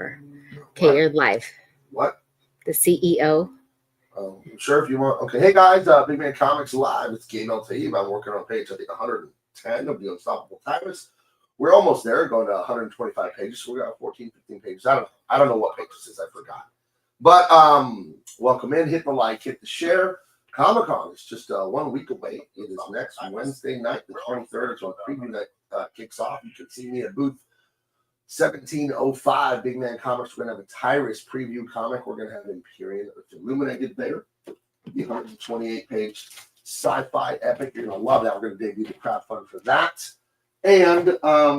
whatever. Okay, What? you're live. What? The CEO. Oh, sure, if you want. Okay, hey guys, Big Man Comics Live. It's Gabe. I'm working on page, I think, 110 of the Unstoppable Timeless. We're almost there, going to 125 pages. So we got 14, 15 pages. I don't know what page this is. I forgot. But welcome in. Hit the like, hit the share. Comic-Con is just 1 week away. It is next Wednesday night, the 23rd. It's when preview night kicks off. You can see me at booth 1705, Big Man Comics. We're going to have a Tyrus preview comic. We're going to have Imperium Illuminated there. The 128-page sci-fi epic. You're going to love that. We're going to debut the crowdfund for that. And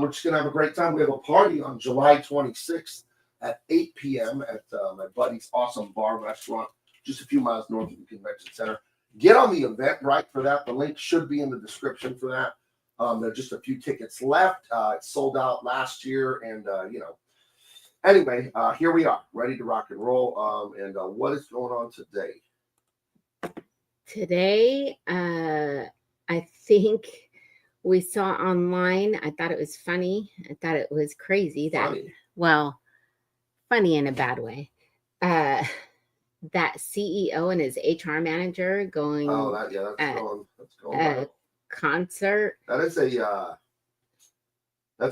we're just going to have a great time. We have a party on July 26th at 8 p.m. at my buddy's awesome bar restaurant, just a few miles north of the convention center. Get on the Eventbrite for that. The link should be in the description for that. There are just a few tickets left. It sold out last year, and Anyway, here we are, ready to rock and roll. And what is going on today? Today, I think we saw online. I thought it was funny. I thought it was crazy funny in a bad way. That CEO and his HR manager going. Oh, that's going. Concert. That's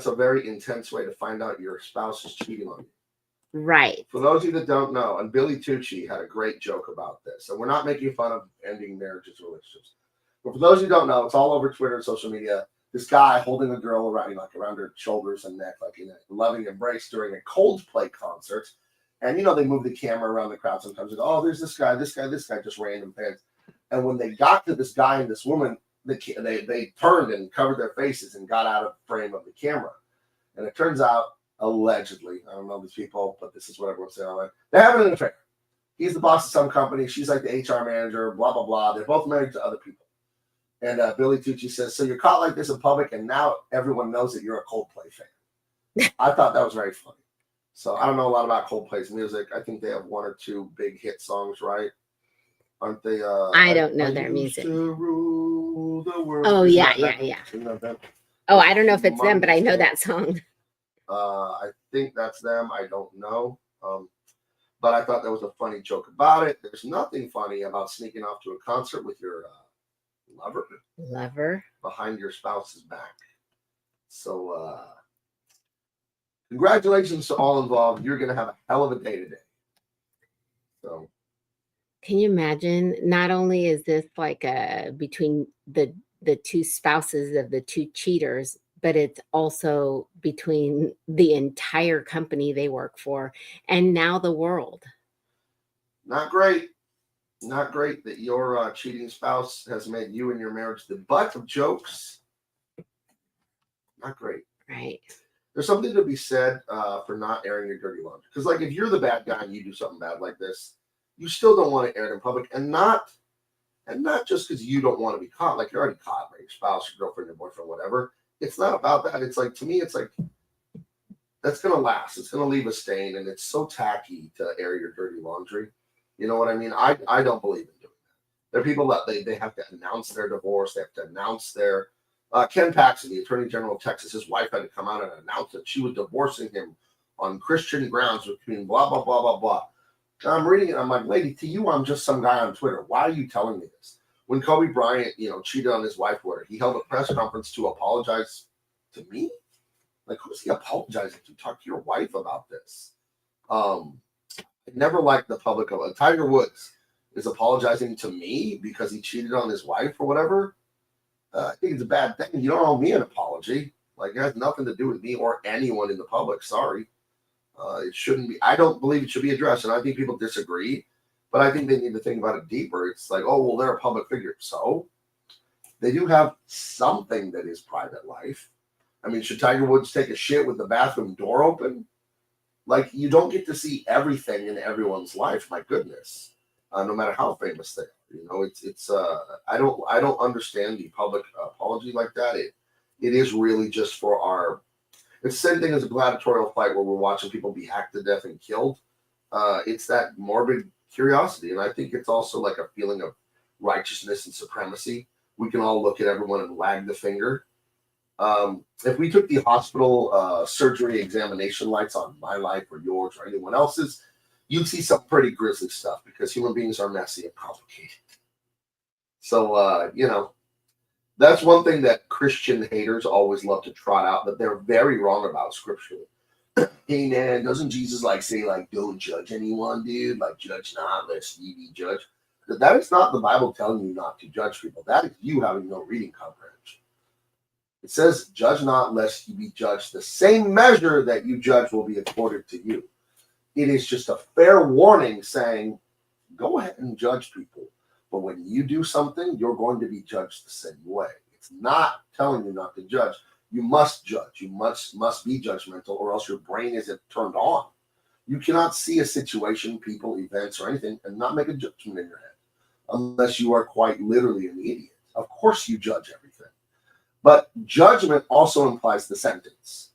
a very intense way to find out your spouse is cheating on you. Right. For those of you that don't know, and Billy Tucci had a great joke about this. And we're not making fun of ending marriages or relationships. But for those who don't know, it's all over Twitter and social media. This guy holding a girl around her shoulders and neck, like in a loving embrace during a Coldplay concert. And they move the camera around the crowd sometimes. And, oh, there's this guy, just random fans. And when they got to this guy and this woman, they turned and covered their faces and got out of frame of the camera. And it turns out, allegedly, I don't know these people, but this is what everyone's saying online, they're having an affair. He's the boss of some company. She's like the HR manager, blah, blah, blah. They're both married to other people. And Billy Tucci says, so you're caught like this in public, and now everyone knows that you're a Coldplay fan. I thought that was very funny. So I don't know a lot about Coldplay's music. I think they have one or two big hit songs, right? Aren't they? I don't know their music. To rule the world. Oh, yeah. Oh, I don't know if it's them, but I know that song. I think that's them. I don't know. But I thought that was a funny joke about it. There's nothing funny about sneaking off to a concert with your lover behind your spouse's back. So congratulations to all involved. You're going to have a hell of a day today. So can you imagine? Not only is this like between the two spouses of the two cheaters, but it's also between the entire company they work for and now the world. Not great. Not great that your cheating spouse has made you and your marriage the butt of jokes. Not great. Right. There's something to be said for not airing your dirty laundry. Because, like, if you're the bad guy and you do something bad like this, you still don't want to air it in public, and not just because you don't want to be caught. Like, you're already caught by your spouse, your girlfriend, your boyfriend, whatever. It's not about that. It's like, to me, it's like that's gonna last. It's gonna leave a stain, and it's so tacky to air your dirty laundry. You know what I mean? I don't believe in doing that. There are people that they have to announce their divorce. They have to announce their Ken Paxton, the Attorney General of Texas, his wife had to come out and announce that she was divorcing him on Christian grounds between blah blah blah blah blah. And I'm reading it. I'm like, lady, to you, I'm just some guy on Twitter. Why are you telling me this? When Kobe Bryant, cheated on his wife, he held a press conference to apologize to me. Like, who's he apologizing to? Talk to your wife about this. I never liked the public of it. Tiger Woods is apologizing to me because he cheated on his wife or whatever. I think it's a bad thing. You don't owe me an apology. Like, it has nothing to do with me or anyone in the public. Sorry. It shouldn't be. I don't believe it should be addressed. And I think people disagree. But I think they need to think about it deeper. It's like, oh, well, they're a public figure. So they do have something that is private life. I mean, should Tiger Woods take a shit with the bathroom door open? Like, you don't get to see everything in everyone's life. My goodness, no matter how famous they are, it's. I don't understand the public apology like that. It is really just for our. It's the same thing as a gladiatorial fight where we're watching people be hacked to death and killed. It's that morbid curiosity, and I think it's also like a feeling of righteousness and supremacy. We can all look at everyone and wag the finger. If we took the hospital surgery examination lights on my life or yours or anyone else's, you'd see some pretty grisly stuff because human beings are messy and complicated. So, that's one thing that Christian haters always love to trot out that they're very wrong about scripturally. Hey man, doesn't Jesus say don't judge anyone, dude? Like judge not, lest ye be judged. That is not the Bible telling you not to judge people. That is you having no reading comprehension. It says, judge not, lest ye be judged. The same measure that you judge will be accorded to you. It is just a fair warning saying, go ahead and judge people. But when you do something, you're going to be judged the same way. It's not telling you not to judge. You must judge. You must be judgmental, or else your brain isn't turned on. You cannot see a situation, people, events, or anything and not make a judgment in your head, unless you are quite literally an idiot. Of course you judge everything. But judgment also implies the sentence.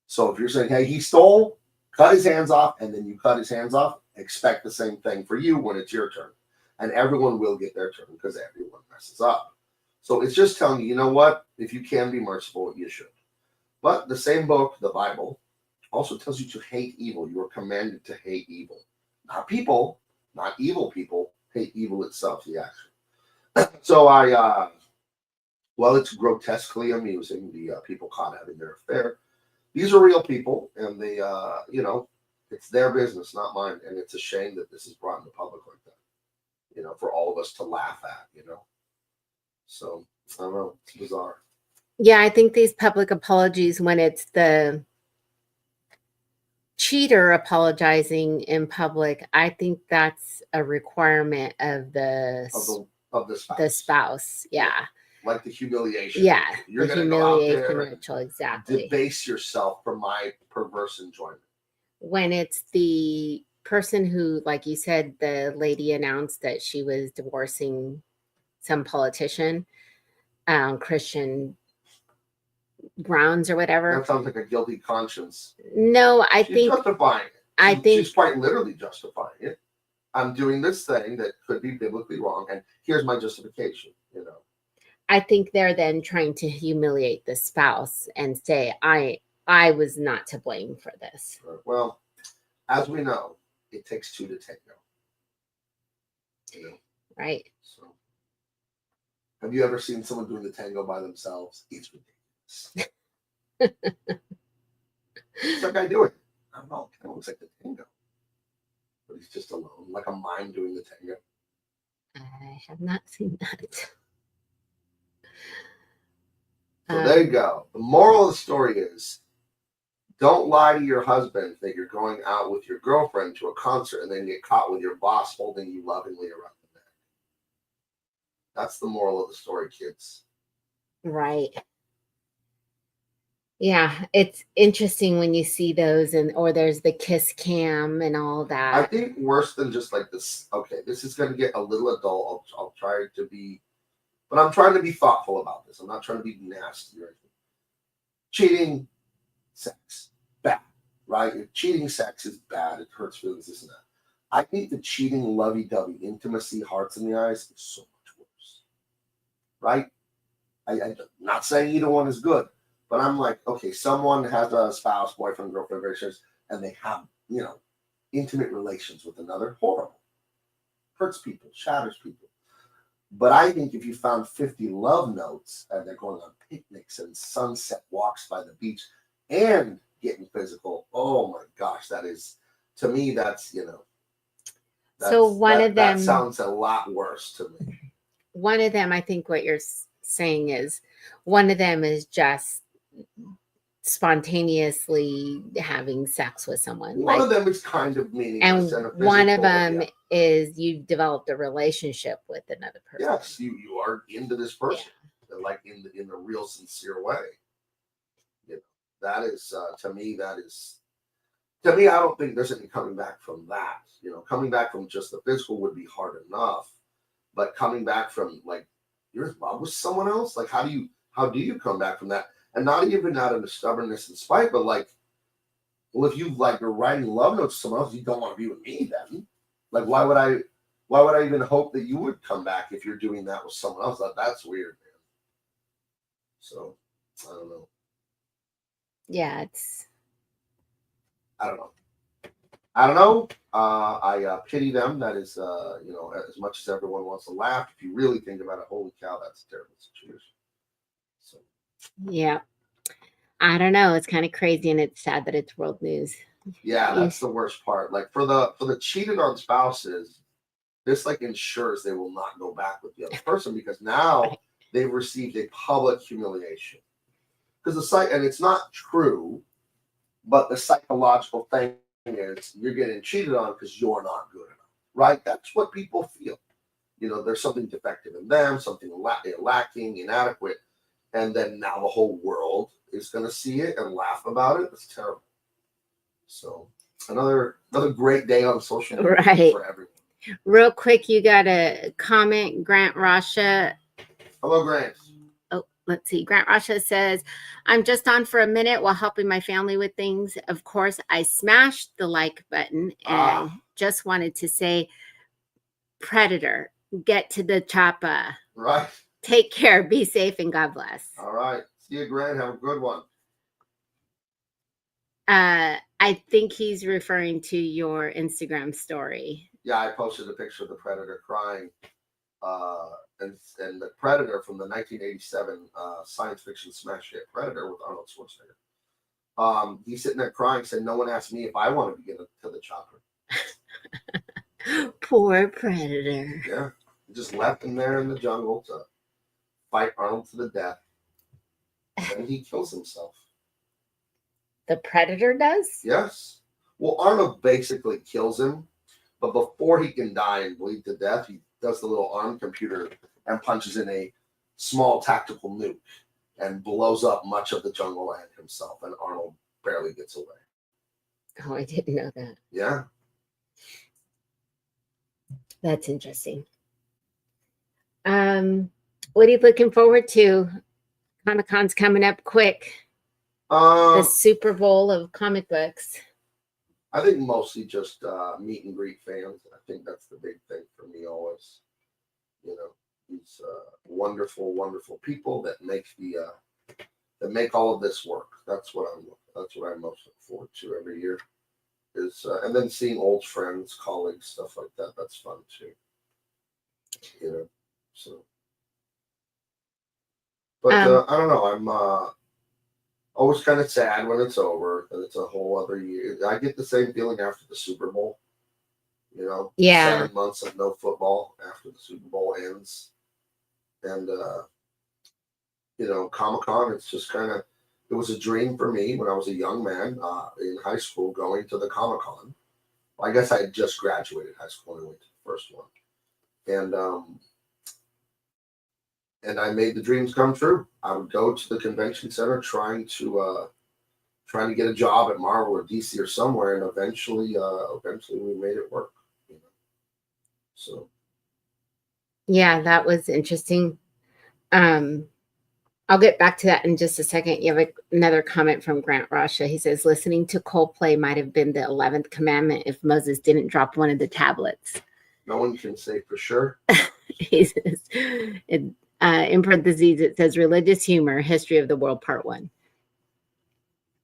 So if you're saying, hey, he stole, cut his hands off, and then you cut his hands off, expect the same thing for you when it's your turn. And everyone will get their turn because everyone messes up. So it's just telling you, you know what? If you can be merciful, you should. But the same book, the Bible, also tells you to hate evil. You are commanded to hate evil. Not people, not evil people. Hate evil itself, the action. So well, it's grotesquely amusing, the people caught having their affair. These are real people, and they, it's their business, not mine. And it's a shame that this is brought into public like that, for all of us to laugh at, So, I don't know, it's bizarre. Yeah, I think these public apologies, when it's the cheater apologizing in public, I think that's a requirement of the spouse. Yeah. Like the humiliation. Yeah. You're the going to go out there ritual, exactly. Debase yourself for my perverse enjoyment. When it's the person who, like you said, the lady announced that she was divorcing some politician, Christian grounds or whatever. That sounds like a guilty conscience. No, She's justifying it. I think she's quite literally justifying it. I'm doing this thing that could be biblically wrong, and here's my justification. I think they're then trying to humiliate the spouse and say, I was not to blame for this. Well, as we know, it takes two to tango. Right. So, have you ever seen someone doing the tango by themselves? It's ridiculous. What's that guy doing? I don't know. It kind of looks like the tango. But he's just alone, like a mime doing the tango. I have not seen that. So there you go. The moral of the story is, don't lie to your husband that you're going out with your girlfriend to a concert and then get caught with your boss holding you lovingly around the neck. That's the moral of the story, kids. Right. Yeah, it's interesting when you see those, or there's the kiss cam and all that. I think worse than just like this. Okay, this is going to get a little adult. I'll try to be, but I'm trying to be thoughtful about this. I'm not trying to be nasty or anything. Cheating, sex, bad, right? If cheating sex is bad, it hurts feelings, this and that. I think the cheating, lovey-dovey, intimacy, hearts in the eyes is so much worse, right? I'm not saying either one is good, but I'm like, okay, someone has a spouse, boyfriend, girlfriend, very serious, and they have, intimate relations with another. Horrible. Hurts people, shatters people. But I think if you found 50 love notes and they're going on picnics and sunset walks by the beach and getting physical, oh my gosh, that is, to me, that's, so one of them, that sounds a lot worse to me. One of them, I think what you're saying is, one of them is just spontaneously having sex with someone. One of them is kind of meaningless. And one of them is you've developed a relationship with another person. Yes, you are into this person, like in a real sincere way. That is to me. I don't think there's any coming back from that. Coming back from just the physical would be hard enough, but coming back from like you're in love with someone else, like how do you come back from that? And not even out of stubbornness and spite, but like, well, if you are writing love notes to someone else, you don't want to be with me then. Like, why would I even hope that you would come back if you're doing that with someone else? That's weird, man. So I don't know. Yeah, it's I don't know. I don't know. I pity them. That is, you know, as much as everyone wants to laugh, if you really think about it, holy cow, that's a terrible situation. So, yeah. I don't know. It's kind of crazy, and it's sad that it's world news. yeah, You- that's the worst part. Like for the cheated on spouses, this like ensures they will not go back with the other person because now Right. they've received a public humiliation. Because the site, and it's not true, but the psychological thing is you're getting cheated on because you're not good enough, right? That's what people feel. You know, there's something defective in them, something lacking, inadequate, and then now the whole world is going to see it and laugh about it. It's terrible. So another great day on social media Right. for everyone. Real quick, you got a comment, Grant Rasha. Hello, Grant. Oh, let's see. Grant Rasha says, I'm just on for a minute while helping my family with things. Of course, I smashed the like button and just wanted to say, Predator, get to the chopper. Right. Take care, be safe, and God bless. All right. See you, Grant. Have a good one. I think he's referring to your Instagram story. Yeah, I posted a picture of the Predator crying. And the Predator from the 1987 science fiction smash hit Predator with Arnold Schwarzenegger. He's sitting there crying, said, "No one asked me if I wanted to get to the chopper." Poor Predator. Yeah, he just left him there in the jungle to fight Arnold to the death. And he kills himself. The Predator does? Yes. Well, Arnold basically kills him, but before he can die and bleed to death, he does the little arm computer and punches in a small tactical nuke and blows up much of the jungle and himself, and Arnold barely gets away. Oh, I didn't know that. Yeah. That's interesting. What are you looking forward to? Comic-Con's coming up quick. The Super Bowl of comic books. I think mostly just meet and greet fans. I think that's the big thing for me always. You know, these wonderful, wonderful people that make all of this work. That's what I'm most looking forward to every year. Is and then seeing old friends, colleagues, stuff like that. That's fun too. You know, so. But I don't know. I'm always kind of sad when it's over, and it's a whole other year. I get the same feeling after the Super Bowl. You know, Yeah. 7 months of no football after the Super Bowl ends, and you know, Comic-Con. It's just kind of. It was a dream for me when I was a young man in high school going to the Comic-Con. I guess I had just graduated high school and went to the first one, and I made the dreams come true. I would go to the convention center trying to get a job at Marvel or DC or somewhere, and eventually we made it work. You know? So yeah, that was interesting. I'll get back to that in just a second. You have another comment from Grant Rasha. He says, listening to Coldplay might have been the 11th commandment if Moses didn't drop one of the tablets. No one can say for sure. He says, in parentheses, it says religious humor, history of the world, part 1.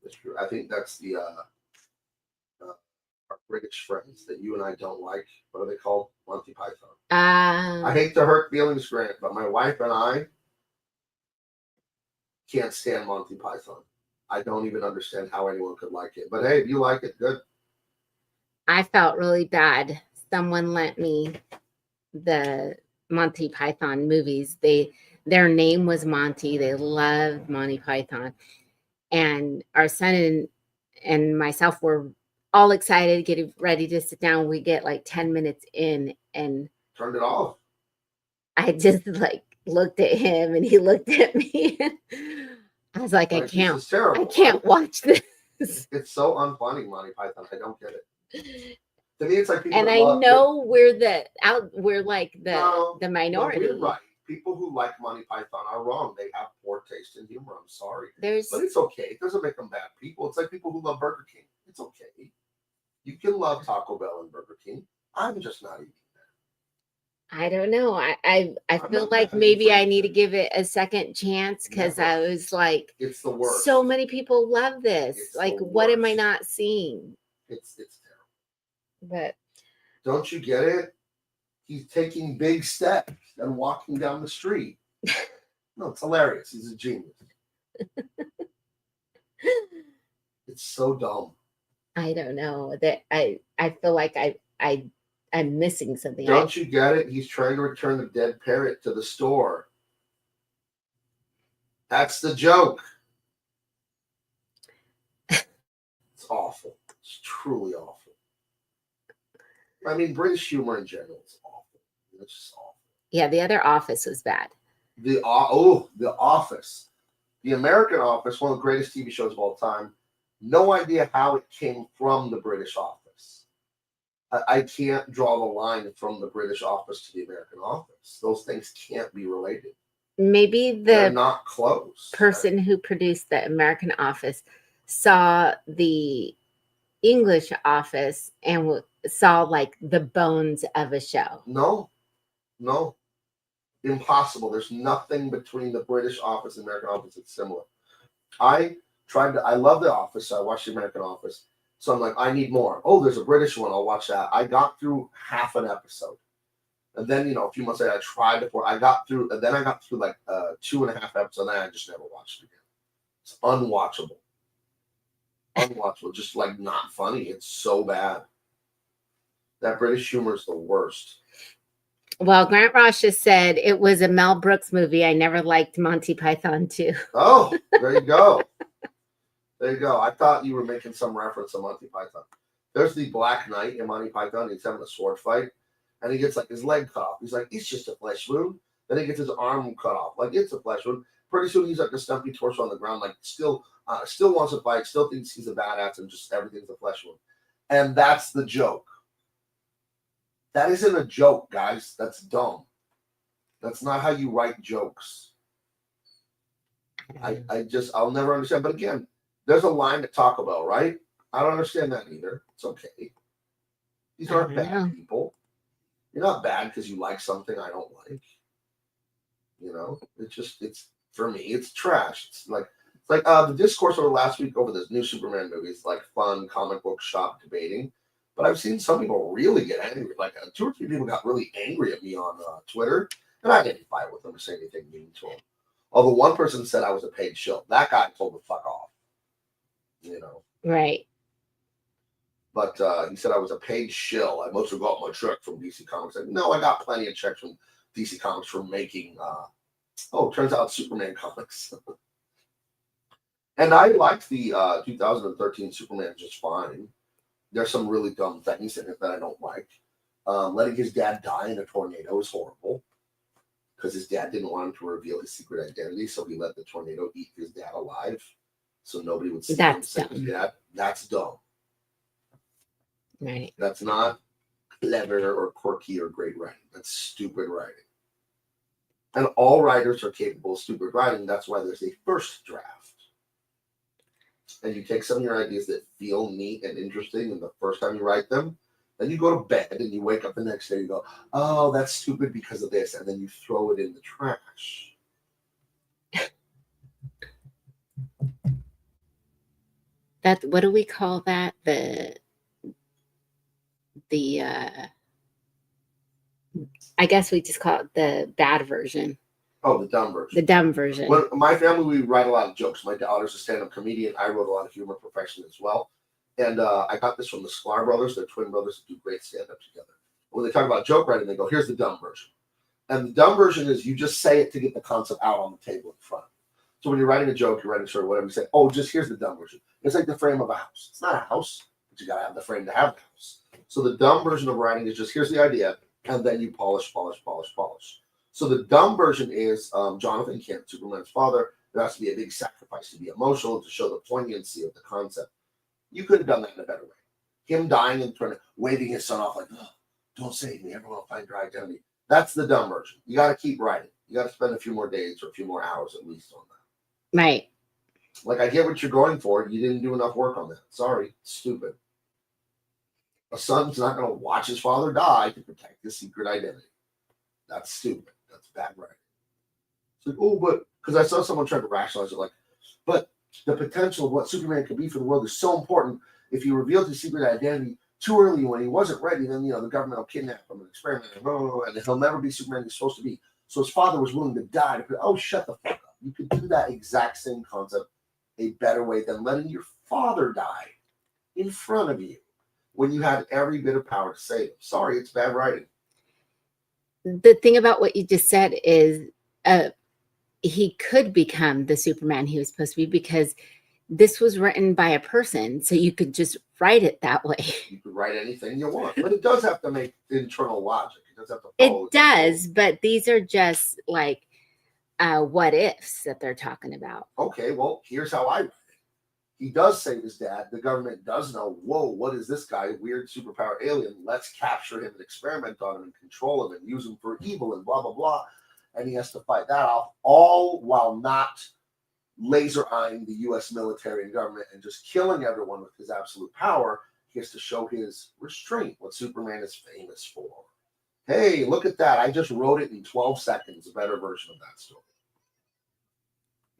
That's true. I think that's the our British friends that you and I don't like. What are they called? Monty Python. I hate to hurt feelings, Grant, but my wife and I can't stand Monty Python. I don't even understand how anyone could like it. But hey, if you like it, good. I felt really bad. Someone lent me the Monty Python movies. Their name was Monty. They loved Monty Python. And our son and myself were all excited, getting ready to sit down. We get like 10 minutes in and turned it off. I just like looked at him and he looked at me. I was like, I can't watch this. It's so unfunny, Monty Python. I don't get it. To me, it's like people. And I know we're like the minority. No, we're right. People who like Monty Python are wrong. They have poor taste in humor. I'm sorry. But it's okay. It doesn't make them bad people. It's like people who love Burger King. It's okay. You can love Taco Bell and Burger King. I'm just not eating I don't know. I I'm feel not like mad. maybe I need to give it a second chance because Never. I was like, It's the worst. so many people love this. It's Like, the what am I worst. not seeing? It's terrible. But Don't you get it? He's taking big steps and walking down the street. No, it's hilarious. He's a genius. It's so dumb. I don't know that I feel like I'm missing something. Don't you get it? He's trying to return the dead parrot to the store. That's the joke. It's awful. It's truly awful. I mean, British humor in general is awful. It's just awful. Yeah, the other Office was bad. The Office. The American Office, one of the greatest TV shows of all time. No idea how it came from the British Office. I can't draw the line from the British Office to the American Office. Those things can't be related. Maybe They're the not close. person who produced the American Office saw the English Office and saw like the bones of a show. No. Impossible. There's nothing between the British Office and American Office that's similar. I love The Office, so I watched the American Office. So I'm like, I need more. Oh, there's a British one. I'll watch that. I got through half an episode. And then, a few months later, I tried before I got through, and then I got through like 2.5 episodes, and then I just never watched it again. It's unwatchable. Unwatchable. Just like not funny. It's so bad. That British humor is the worst. Well, Grant Ross just said it was a Mel Brooks movie. I never liked Monty Python too. Oh, there you go. There you go. I thought you were making some reference to Monty Python. There's the Black Knight in Monty Python. He's having a sword fight, and he gets like his leg cut off. He's like, it's just a flesh wound. Then he gets his arm cut off. Like, it's a flesh wound. Pretty soon he's like a stumpy torso on the ground, like still wants to fight, still thinks he's a badass, and just everything's a flesh wound. And that's the joke. That isn't a joke, guys. That's dumb. That's not how you write jokes. I'll never understand. But again, there's a line at Taco Bell, right? I don't understand that either. It's okay. These aren't bad people. You're not bad because you like something I don't like. It's for me, it's trash. It's like the discourse over last week over this new Superman movie is like fun comic book shop debating. But I've seen some people really get angry. Like 2 or 3 people got really angry at me on Twitter, and I didn't fight with them or say anything mean to them. Although one person said I was a paid shill. That guy told me to fuck off. Right. But he said I was a paid shill. I must have got my check from DC Comics. No, I got plenty of checks from DC Comics for making. Turns out Superman comics. And I liked the 2013 Superman just fine. There's some really dumb things in it that I don't like. Letting his dad die in a tornado is horrible because his dad didn't want him to reveal his secret identity, so he let the tornado eat his dad alive, so nobody would see him say his dad. That's dumb. Right. That's not clever or quirky or great writing. That's stupid writing. And all writers are capable of stupid writing. That's why there's a first draft. And you take some of your ideas that feel neat and interesting, and the first time you write them, then you go to bed and you wake up the next day and you go, oh, that's stupid because of this, and then you throw it in the trash. What do we call that? I guess we just call it the bad version. Oh, the dumb version. The dumb version. When my family, we write a lot of jokes. My daughter's a stand-up comedian. I wrote a lot of humor professionally as well. And I got this from the Sklar brothers. They're twin brothers who do great stand-up together. When they talk about joke writing, they go, here's the dumb version. And the dumb version is you just say it to get the concept out on the table in front. So when you're writing a joke, you're writing a story, whatever, you say, oh, just here's the dumb version. It's like the frame of a house. It's not a house, but you got to have the frame to have the house. So the dumb version of writing is just here's the idea, and then you polish. So the dumb version is Jonathan Kent, Superman's father. There has to be a big sacrifice to be emotional to show the poignancy of the concept. You could have done that in a better way. Him dying and waving his son off like, oh, don't save me. Everyone will find your identity. That's the dumb version. You got to keep writing. You got to spend a few more days or a few more hours at least on that. Right. Like, I get what you're going for. You didn't do enough work on that. Sorry. Stupid. A son's not going to watch his father die to protect his secret identity. That's stupid. That's bad writing. It's like, oh, but because I saw someone trying to rationalize it, like, but the potential of what Superman could be for the world is so important. If he revealed his secret identity too early when he wasn't ready, then the government will kidnap him and experiment and he'll never be Superman he's supposed to be. So his father was willing to die to shut the fuck up. You could do that exact same concept a better way than letting your father die in front of you when you had every bit of power to save him. Sorry, it's bad writing. The thing about what you just said is he could become the Superman he was supposed to be, because this was written by a person, so you could just write it that way. You could write anything you want, but it does have to make internal logic. It does have to follow. It does, but these are just like what ifs that they're talking about. Okay, well, here's how I write it. He does save his dad. The government does know, whoa, what is this guy? Weird superpower alien. Let's capture him and experiment on him and control him and use him for evil and blah, blah, blah. And he has to fight that off, all while not laser eyeing the U.S. military and government and just killing everyone with his absolute power. He has to show his restraint, what Superman is famous for. Hey, look at that. I just wrote it in 12 seconds, a better version of that story.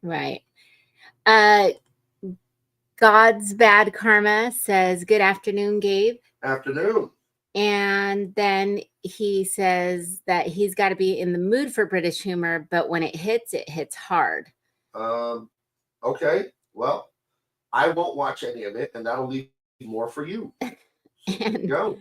Right. God's Bad Karma says, good afternoon, Gabe. Afternoon. And then he says that he's got to be in the mood for British humor, but when it hits hard. Okay. Well, I won't watch any of it, and that'll leave more for you. And go.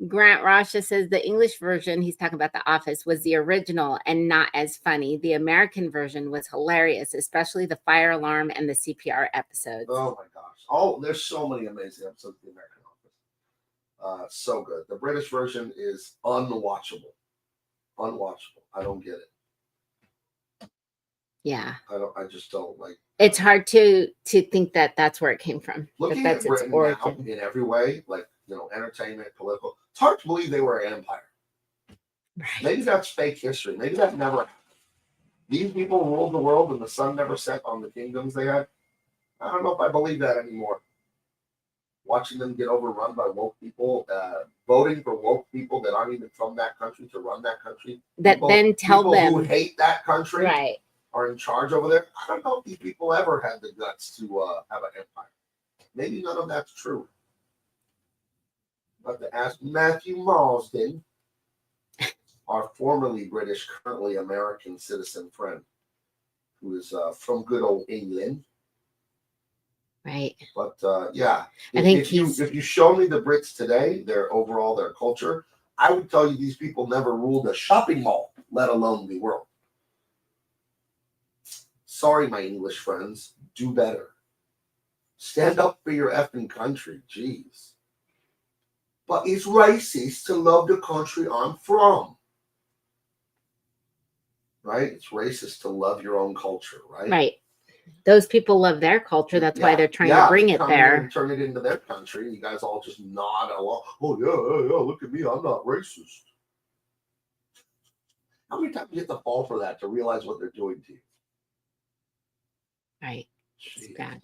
Grant Rasha says the English version, he's talking about The Office, was the original and not as funny. The American version was hilarious, especially the fire alarm and the CPR episodes. Oh my gosh. There's so many amazing episodes of the American Office. So good. The British version is unwatchable. Unwatchable. I don't get it. Yeah. I just don't like. It's hard to think that that's where it came from. Looking that's at Britain now in every way, like, entertainment, political, it's hard to believe they were an empire. Right. Maybe that's fake history. Maybe that never happened. These people ruled the world and the sun never set on the kingdoms they had. I don't know if I believe that anymore. Watching them get overrun by woke people, voting for woke people that aren't even from that country to run that country. That people, then tell them who hate that country, right, are in charge over there. I don't know if these people ever had the guts to have an empire. Maybe none of that's true. But to ask Matthew Marsden, our formerly British, currently American citizen friend, who is from good old England. Right. But yeah, if you show me the Brits today, their culture, I would tell you these people never ruled a shopping mall, let alone the world. Sorry, my English friends, do better. Stand up for your effing country, jeez. But it's racist to love the country I'm from. Right? It's racist to love your own culture, right? Right. Those people love their culture. That's why they're trying to bring it there. And turn it into their country. And you guys all just nod along. Oh, yeah, look at me. I'm not racist. How many times do you have to fall for that to realize what they're doing to you? Right. It's bad.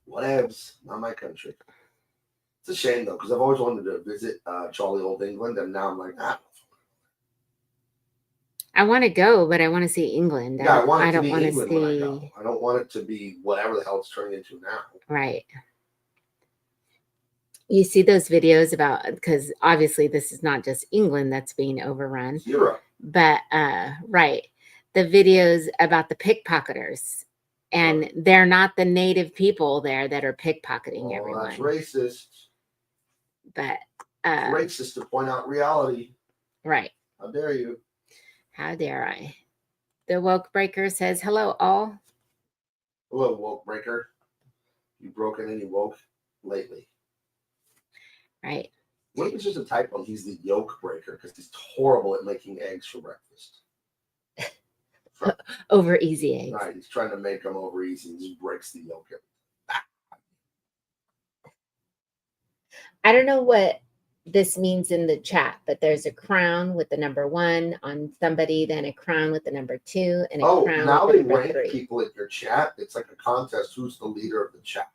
Whatevs. Not my country. It's a shame, though, because I've always wanted to visit jolly old England. And now I'm like, I want to go, but I want to see England. Yeah, I don't want to see when I go. I don't want it to be whatever the hell it's turning into now. Right. You see those videos about, because obviously this is not just England that's being overrun. Europe. But right. The videos about the pickpocketers. And they're not the native people there that are pickpocketing everyone. That's racist. But it's racist to point out reality. Right. How dare you? How dare I? The Woke Breaker says, hello, all. Hello, Woke Breaker. You broken any woke lately? Right. What if it's just a typo? He's the yolk breaker because he's horrible at making eggs for breakfast. Over easy eggs. Right. He's trying to make them over easy and just breaks the yolk. I don't know what this means in the chat, but there's a crown with the number 1 on somebody, then a crown with the number 2, and a crown now with the they number rank 3. People in your chat. It's like a contest. Who's the leader of the chat?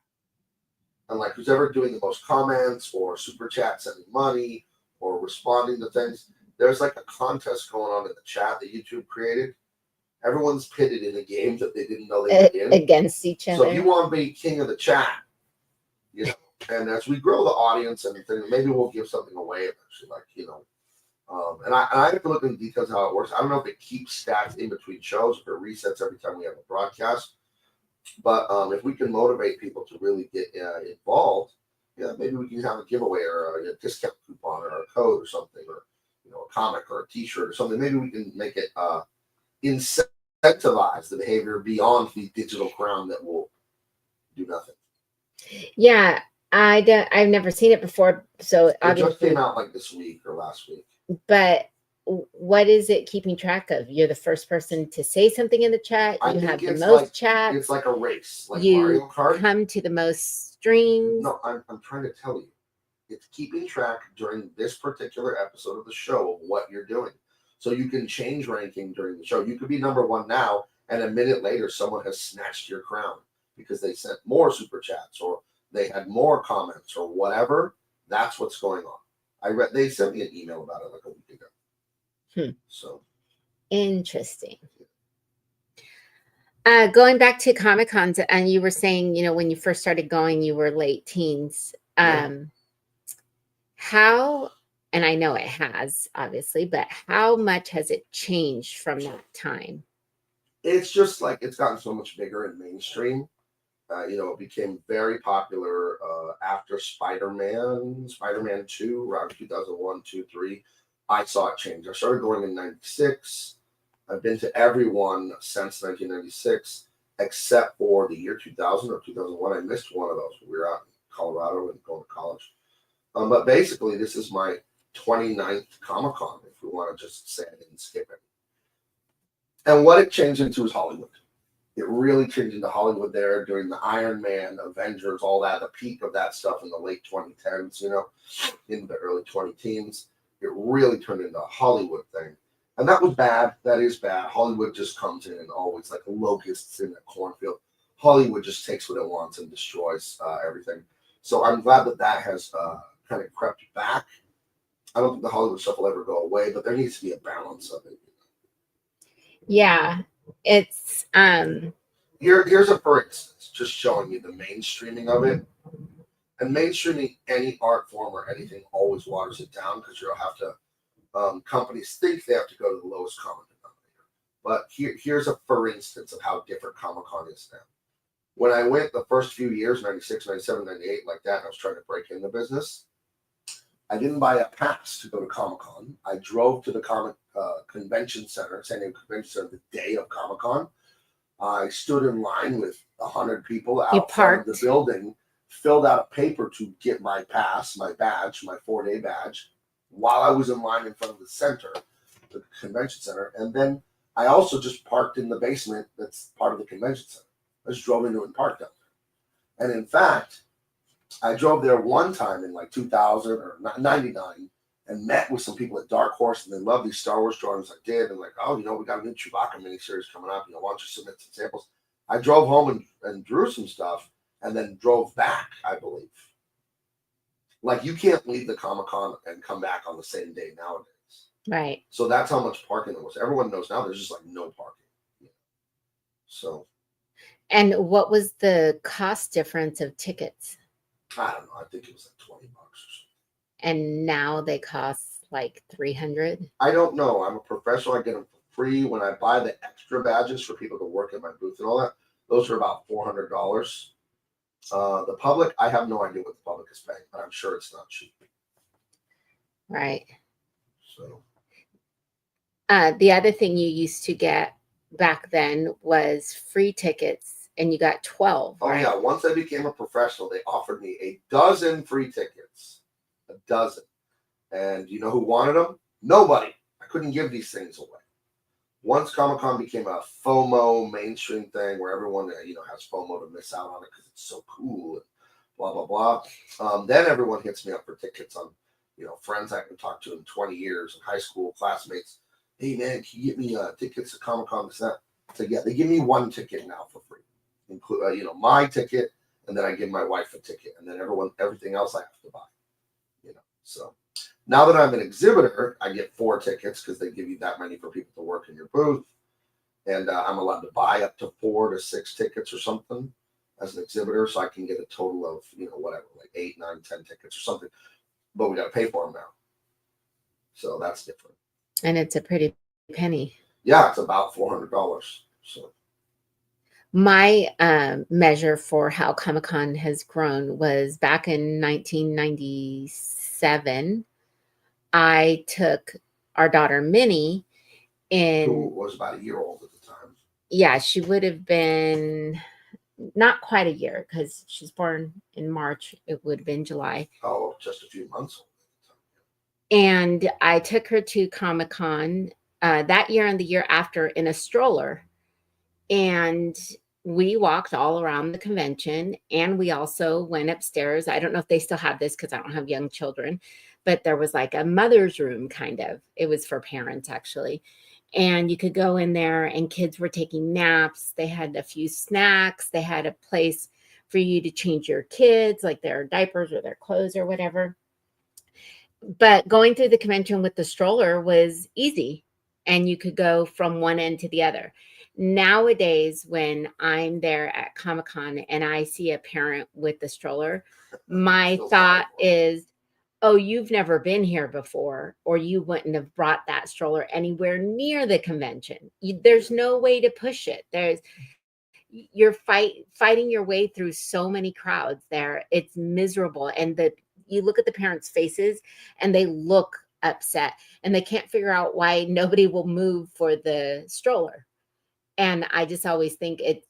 And like who's ever doing the most comments or super chat, sending money, or responding to things. There's like a contest going on in the chat that YouTube created. Everyone's pitted in a game that they didn't know they were in against each other. So if you want to be king of the chat, you know, and as we grow the audience and things, maybe we'll give something away eventually, like, you know. And I have to look into the details of how it works. I don't know if it keeps stats in between shows, if it resets every time we have a broadcast. But if we can motivate people to really get involved, yeah, maybe we can have a giveaway or a discount coupon or a code or something, or, you know, a comic or a T-shirt or something. Maybe we can make it incentivize the behavior beyond the digital crown that will do nothing. Yeah, I've never seen it before, so it just came out like this week or last week. But what is it keeping track of? You're the first person to say something in the chat. You have the most chats. It's like a race, like you Mario Kart. Come to the most streams. No, I'm trying to tell you, it's keeping track during this particular episode of the show of what you're doing. So you can change ranking during the show. You could be number one now, and a minute later, someone has snatched your crown because they sent more super chats or they had more comments or whatever. That's what's going on. They sent me an email about it like a week ago. So interesting. Going back to Comic Cons, and you were saying, you know, when you first started going, you were late teens. How, and I know it has, obviously, but how much has it changed from that time? It's just like it's gotten so much bigger and mainstream. You know, it became very popular after Spider-Man 2, around 2001, 2, 3. I saw it change. I started going in 96. I've been to every one since 1996, except for the year 2000 or 2001. I missed one of those. We were out in Colorado and going to college. But basically, this is my 29th Comic-Con, if we want to just say I didn't skip it. And what it changed into is Hollywood. It really changed into Hollywood there during the Iron Man, Avengers, all that, the peak of that stuff in the late 2010s, you know, into the early 2010s. It really turned into a Hollywood thing. And that was bad. That is bad. Hollywood just comes in and always like locusts in a cornfield. Hollywood just takes what it wants and destroys everything. So I'm glad that has kind of crept back. I don't think the Hollywood stuff will ever go away, but there needs to be a balance of it. Yeah, it's here's a for instance, just showing you the mainstreaming of it. And mainstreaming any art form or anything always waters it down because you'll have to companies think they have to go to the lowest common denominator. But here's a for instance of how different Comic-Con is now. When I went the first few years, 96, 97, 98, like that, and I was trying to break in the business, I didn't buy a pass to go to Comic-Con. I drove to the convention center, San Diego Convention Center, the day of Comic-Con. I stood in line with 100 people out front of the building, filled out a paper to get my pass, my badge, my 4-day badge, while I was in line in front of the center, the convention center. And then I also just parked in the basement that's part of the convention center. I just drove into it and parked out there. And in fact, I drove there one time in like 2000 or 99 and met with some people at Dark Horse, and they love these Star Wars drawings I did. And like, oh, you know, we got a new Chewbacca miniseries coming up. You know, why don't you submit some samples? I drove home and drew some stuff and then drove back, I believe. Like, you can't leave the Comic-Con and come back on the same day nowadays. Right. So that's how much parking there was. Everyone knows now there's just like no parking. So. And what was the cost difference of tickets? I don't know. I think it was like $20 or something. And now they cost like $300. I don't know. I'm a professional. I get them for free. When I buy the extra badges for people to work at my booth and all that, those are about $400. The public, I have no idea what the public is paying, but I'm sure it's not cheap. Right. So. The other thing you used to get back then was free tickets, and you got 12. Oh, right? Yeah. Once I became a professional, they offered me a dozen free tickets. A dozen. And you know who wanted them? Nobody. I couldn't give these things away. Once Comic-Con became a FOMO mainstream thing where everyone, you know, has FOMO to miss out on it because it's so cool and blah, blah, blah. Then everyone hits me up for tickets on, you know, friends I haven't talked to in 20 years and high school classmates. Hey, man, can you get me tickets to Comic-Con? So yeah, they give me one ticket now for free. Include, you know, my ticket, and then I give my wife a ticket, and then everything else I have to buy. You know, so Now that I'm an exhibitor, I get 4 tickets because they give you that many for people to work in your booth. And I'm allowed to buy up to 4 to 6 tickets or something as an exhibitor. So I can get a total of, whatever, like 8, 9, 10 tickets or something. But we got to pay for them now. So that's different. And it's a pretty penny. Yeah, it's about $400. So my measure for how Comic-Con has grown was back in 1997. I took our daughter Minnie in. Who was about a year old at the time. Yeah, she would have been not quite a year because she's born in March. It would have been July. Oh, just a few months old. And I took her to Comic-Con that year and the year after in a stroller. And we walked all around the convention, and we also went upstairs. I don't know if they still have this because I don't have young children, but there was like a mother's room kind of. It was for parents actually. And you could go in there and kids were taking naps. They had a few snacks. They had a place for you to change your kids, like their diapers or their clothes or whatever. But going through the convention with the stroller was easy, and you could go from one end to the other. Nowadays, when I'm there at Comic-Con and I see a parent with the stroller, my thought is, oh, you've never been here before, or you wouldn't have brought that stroller anywhere near the convention. There's no way to push it. You're fighting your way through so many crowds there. It's miserable. And you look at the parents' faces and they look upset and they can't figure out why nobody will move for the stroller. And I just always think it's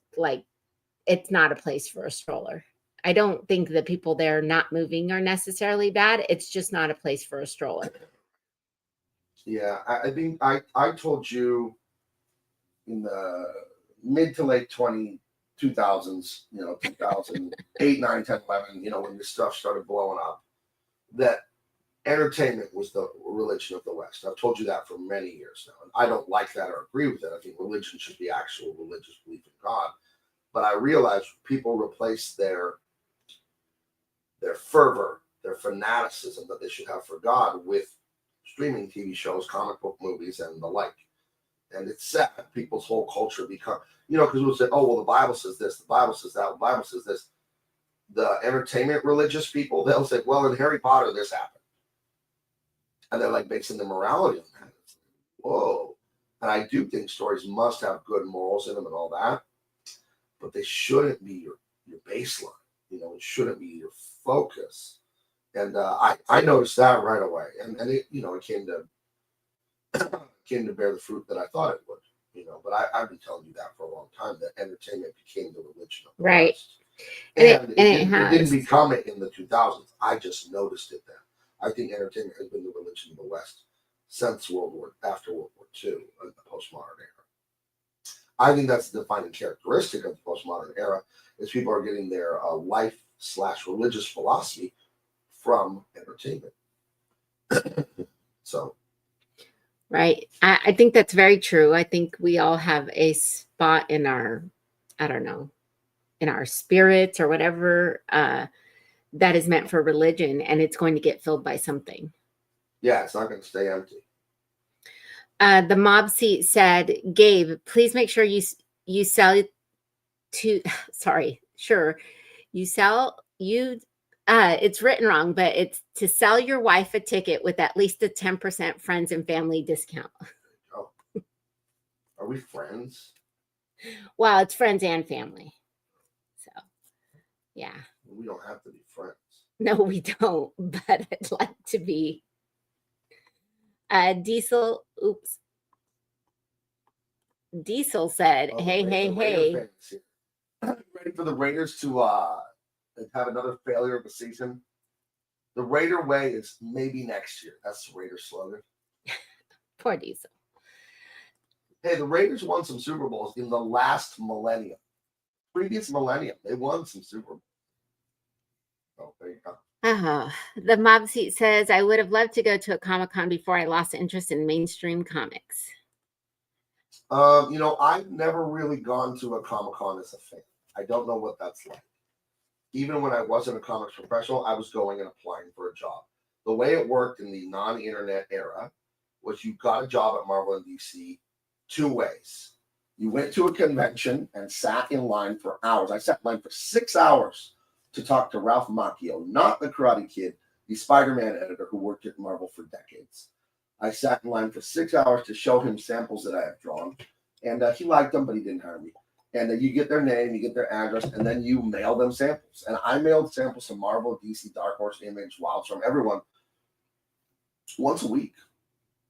not a place for a stroller. I don't think the people there not moving are necessarily bad. It's just not a place for a stroller. Yeah, I think I told you in the mid to late 2000s, 2008, 9, 10, 11, when this stuff started blowing up, that entertainment was the religion of the West. I've told you that for many years now. And I don't like that or agree with it. I think religion should be actual religious belief in God. But I realize people replace their fervor, their fanaticism that they should have for God with streaming TV shows, comic book movies, and the like. And it's sad people's whole culture because we'll say, oh, well, the Bible says this, the Bible says that, the Bible says this. The entertainment religious people, they'll say, well, in Harry Potter, this happened. And they're like basing the morality on that. It's like, whoa. And I do think stories must have good morals in them and all that, but they shouldn't be your baseline. It shouldn't be your focus. And I noticed that right away. And it, it came to bear the fruit that I thought it would. But I've been telling you that for a long time, that entertainment became the religion of the right. West. And it didn't become it in the 2000s. I just noticed it then. I think entertainment has been the religion of the West since after World War II, in the postmodern era. I think that's the defining characteristic of the postmodern era, is people are getting their life/religious philosophy from entertainment. So. Right. I think that's very true. I think we all have a spot in our, I don't know, in our spirits or whatever that is meant for religion, and it's going to get filled by something. Yeah, it's not going to stay empty. The mob seat said, Gabe, please make sure you sell to, sorry, sure. It's written wrong, but it's to sell your wife a ticket with at least a 10% friends and family discount. Oh, are we friends? Well, it's friends and family. So, yeah. We don't have to be friends. No, we don't, but I'd like to be. Diesel said, Oh, hey. Ready for the Raiders to have another failure of the season? The Raider way is maybe next year. That's the Raiders slogan. Poor Diesel. Hey, the Raiders won some Super Bowls in the last millennium. Previous millennium, they won some Super Bowls. Oh, there you go. The mob seat says, I would have loved to go to a Comic-Con before I lost interest in mainstream comics. I've never really gone to a Comic-Con as a fan. I don't know what that's like. Even when I wasn't a comics professional, I was going and applying for a job. the way it worked in the non-internet era was you got a job at Marvel and DC two ways. You went to a convention and sat in line for hours. I sat in line for 6 hours to talk to Ralph Macchio, not the Karate Kid, the Spider-Man editor who worked at Marvel for decades. I sat in line for 6 hours to show him samples that I have drawn, and he liked them, but he didn't hire me. And you get their name, you get their address, and then you mail them samples. And I mailed samples to Marvel, DC, Dark Horse, Image, Wildstorm, everyone once a week.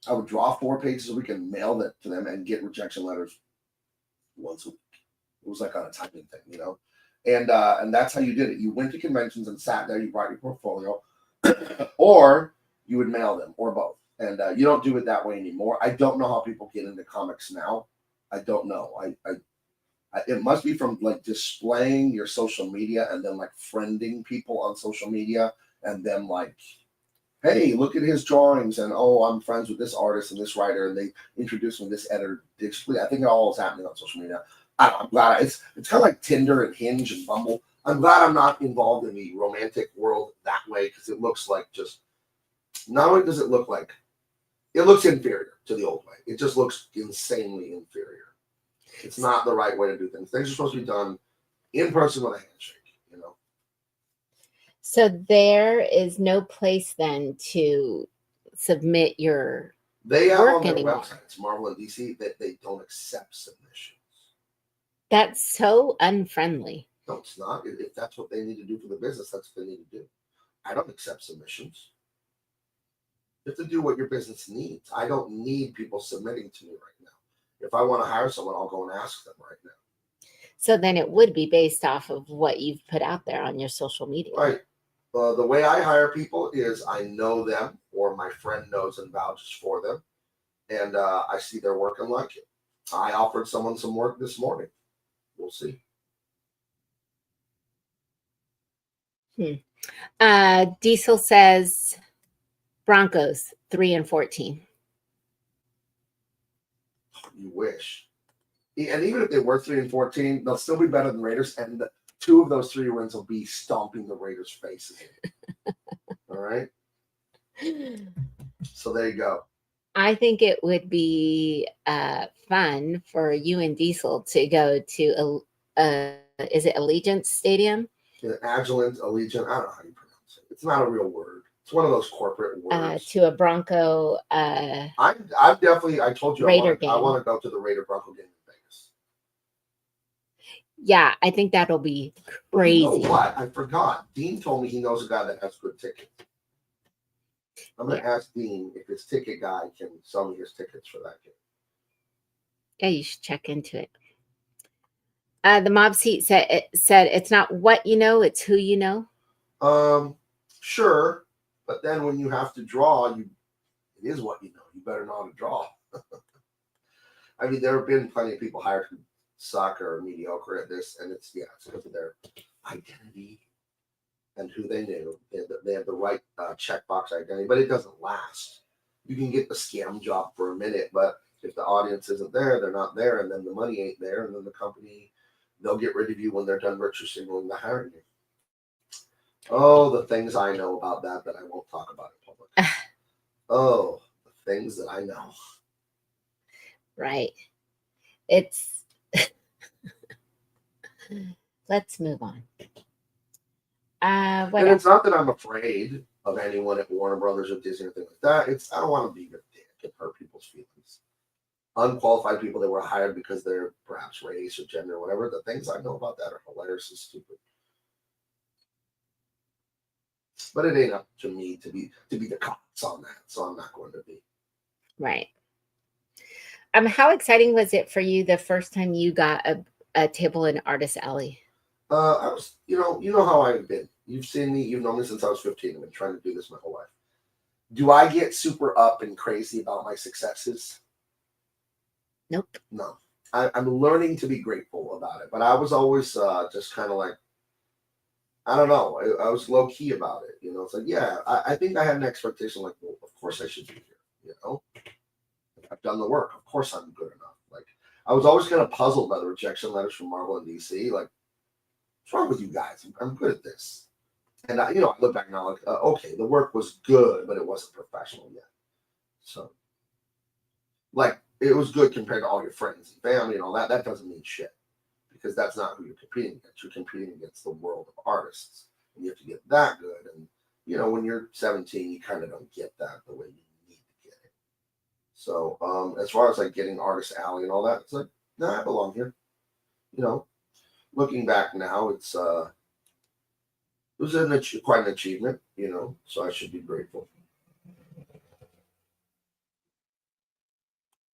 I would draw 4 pages a week and mail that to them and get rejection letters once a week. It was like on a typing thing, you know? And that's how you did it. You went to conventions and sat there, you brought your portfolio, or you would mail them, or both. And you don't do it that way anymore. I don't know how people get into comics now. I don't know. It must be from like displaying your social media and then like friending people on social media and then like, hey, look at his drawings, and oh, I'm friends with this artist and this writer, and they introduced me to this editor digitally. I think it all is happening on social media. I'm glad it's kind of like Tinder and Hinge and Bumble. I'm glad I'm not involved in the romantic world that way, because it looks like just, not only does it look like, it looks inferior to the old way. It just looks insanely inferior. It's not the right way to do things. Things are supposed to be done in person with a handshake, you know? So there is no place then to submit your They have work on their anymore. websites, Marvel and DC, that they don't accept submissions. That's so unfriendly. No, it's not. If that's what they need to do for the business, that's what they need to do. I don't accept submissions. You have to do what your business needs. I don't need people submitting to me right now. If I want to hire someone, I'll go and ask them right now. So then it would be based off of what you've put out there on your social media. Right. The way I hire people is I know them, or my friend knows and vouches for them, and I see their work and like it. I offered someone some work this morning. We'll see. Diesel says Broncos 3-14. You wish. And even if they were 3-14, they'll still be better than Raiders. And 2 of those 3 wins will be stomping the Raiders' faces. All right. So there you go. I think it would be fun for you and Diesel to go to is it Allegiant Stadium? Agilent, Allegiant, I don't know how you pronounce it. It's not a real word. It's one of those corporate words. To a Bronco. I'm definitely. I told you Raider I want to go to the Raider Bronco game in Vegas. Yeah, I think that'll be crazy. You know what? I forgot. Dean told me he knows a guy that has good tickets. I'm gonna ask Dean if his ticket guy can sell me his tickets for that game. Yeah, you should check into it. The mob seat said it's not what you know, it's who you know. Sure, but then when you have to draw, it is what you know. You better know how to draw. I mean, there have been plenty of people hired who suck or are mediocre at this, and it's because of their identity and who they knew. They have the right checkbox identity, but it doesn't last. You can get the scam job for a minute, but if the audience isn't there, they're not there, and then the money ain't there, and then the company, they'll get rid of you when they're done virtue signaling the hiring you. Oh, the things I know about that I won't talk about in public. Oh, the things that I know. Right. It's let's move on. And it's not that I'm afraid of anyone at Warner Brothers or Disney or things like that. I don't want to be a dick and hurt people's feelings. Unqualified people that were hired because they're perhaps race or gender or whatever. The things I know about that are hilarious and stupid. But it ain't up to me to be the cops on that, so I'm not going to be. Right. How exciting was it for you the first time you got a table in Artist Alley? I was, you know how I've been. You've seen me. You've known me since I was 15. I've been trying to do this my whole life. Do I get super up and crazy about my successes? Nope. No. I'm learning to be grateful about it, but I was always just kind of like, I don't know. I was low key about it. It's like, yeah, I think I had an expectation like, well, of course I should be here. I've done the work. Of course I'm good enough. Like, I was always kind of puzzled by the rejection letters from Marvel and DC. Like, what's wrong with you guys? I'm good at this. And I look back now like, okay, the work was good, but it wasn't professional yet. So, like, it was good compared to all your friends and family and all that. That doesn't mean shit because that's not who you're competing against. You're competing against the world of artists, and you have to get that good. And when you're 17, you kind of don't get that the way you need to get it. So, as far as like getting Artist Alley and all that, it's like, nah, I belong here. Looking back now, it was quite an achievement, so I should be grateful.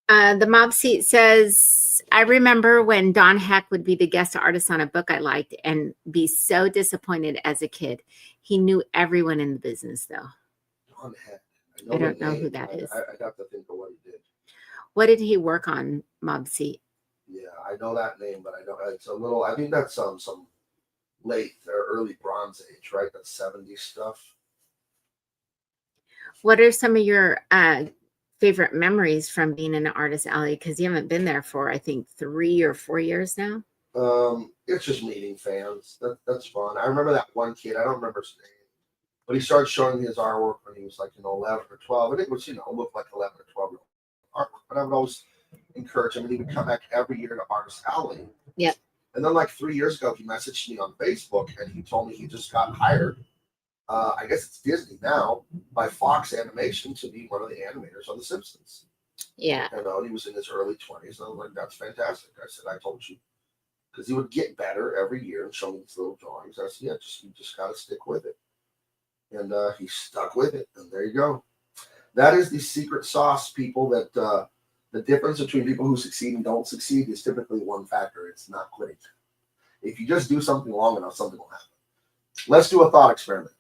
The mob seat says, I remember when Don Heck would be the guest artist on a book I liked and be so disappointed as a kid. He knew everyone in the business, though. Don Heck. I don't know who that is. I'd have to think of what he did. What did he work on, mob seat? Yeah, I know that name, but I don't. It's a little. I think that's some late or early Bronze Age, right? That's 70s stuff. What are some of your favorite memories from being in an Artist Alley? Because you haven't been there for, I think, 3 or 4 years now. It's just meeting fans. That's fun. I remember that one kid. I don't remember his name, but he started showing me his artwork when he was like 11 or 12, and it was looked like 11 or 12 artwork. But I would always encourage him, and he would come back every year to Artist Alley. Yep. And then like 3 years ago, he messaged me on Facebook, and he told me he just got hired. I guess it's Disney now, by Fox Animation to be one of the animators on The Simpsons. Yeah. And he was in his early 20s. And I was like, that's fantastic. I said, I told you. Because he would get better every year and show me these little drawings. I said, yeah, you just got to stick with it. And he stuck with it. And there you go. That is the secret sauce, people, that the difference between people who succeed and don't succeed is typically one factor. It's not quitting. If you just do something long enough, something will happen. Let's do a thought experiment.